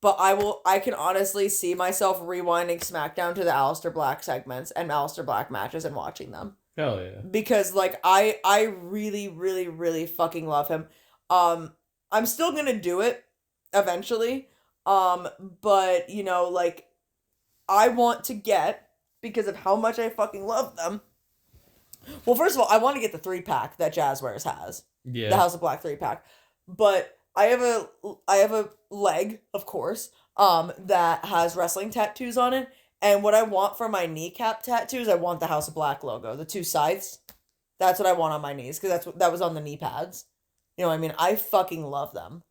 but I can honestly see myself rewinding SmackDown to the Aleister Black segments and Aleister Black matches and watching them. Hell yeah. Because I really, really, really fucking love him. I'm still gonna do it eventually. But I want to get, because of how much I fucking love them. Well, first of all, I want to get the 3-pack that Jazzwares has. Yeah. The House of Black 3-pack. But I have a leg, of course, that has wrestling tattoos on it. And what I want for my kneecap tattoos, I want the House of Black logo, the 2 scythes. That's what I want on my knees, because that was on the knee pads. You know what I mean? I fucking love them.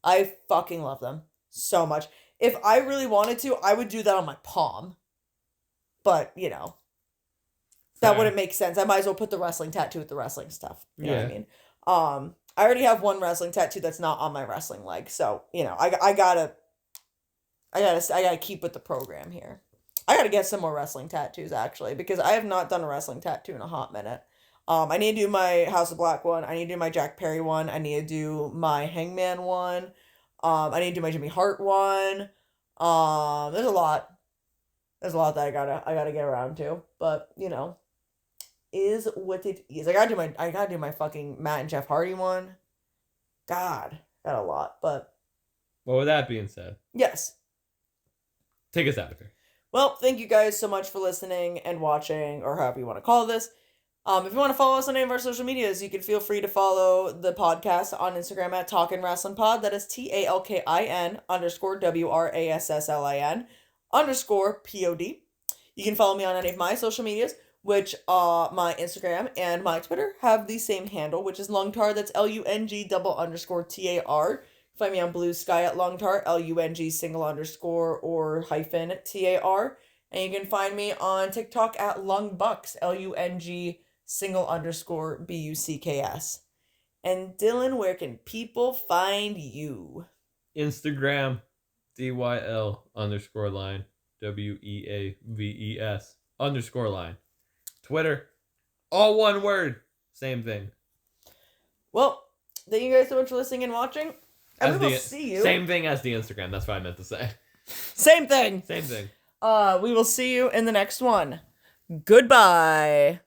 I fucking love them so much. If I really wanted to, I would do that on my palm. But, that wouldn't make sense. I might as well put the wrestling tattoo with the wrestling stuff. You know what I mean? I already have one wrestling tattoo that's not on my wrestling leg. So, I gotta keep with the program here. I gotta get some more wrestling tattoos, actually, because I have not done a wrestling tattoo in a hot minute. I need to do my House of Black one. I need to do my Jack Perry one. I need to do my Hangman one. I need to do my Jimmy Hart one. There's a lot. There's a lot that I gotta get around to. But, you know, is what it is. I gotta do my fucking Matt and Jeff Hardy one. God, got a lot. But Well, with that being said, yes. take us out of here. Well, thank you guys so much for listening and watching, or however you want to call this. If you want to follow us on any of our social medias, you can feel free to follow the podcast on Instagram at Talkin Wrasslin Pod. That is TALKIN_WRASSLIN_POD. You can follow me on any of my social medias, which my Instagram and my Twitter have the same handle, which is Lungtar. That's LUNG_TAR. Find me on Blue Sky at Lungtar, LUNG__ or -TAR. And you can find me on TikTok at Lungbucks, LUNG_BUCKS. And Dylan, where can people find you? Instagram, DYL_line, WEAVES_line. Twitter, all one word, same thing. Well, thank you guys so much for listening and watching. And we will see you. Same thing as the Instagram. That's what I meant to say. Same thing. Same thing. We will see you in the next one. Goodbye.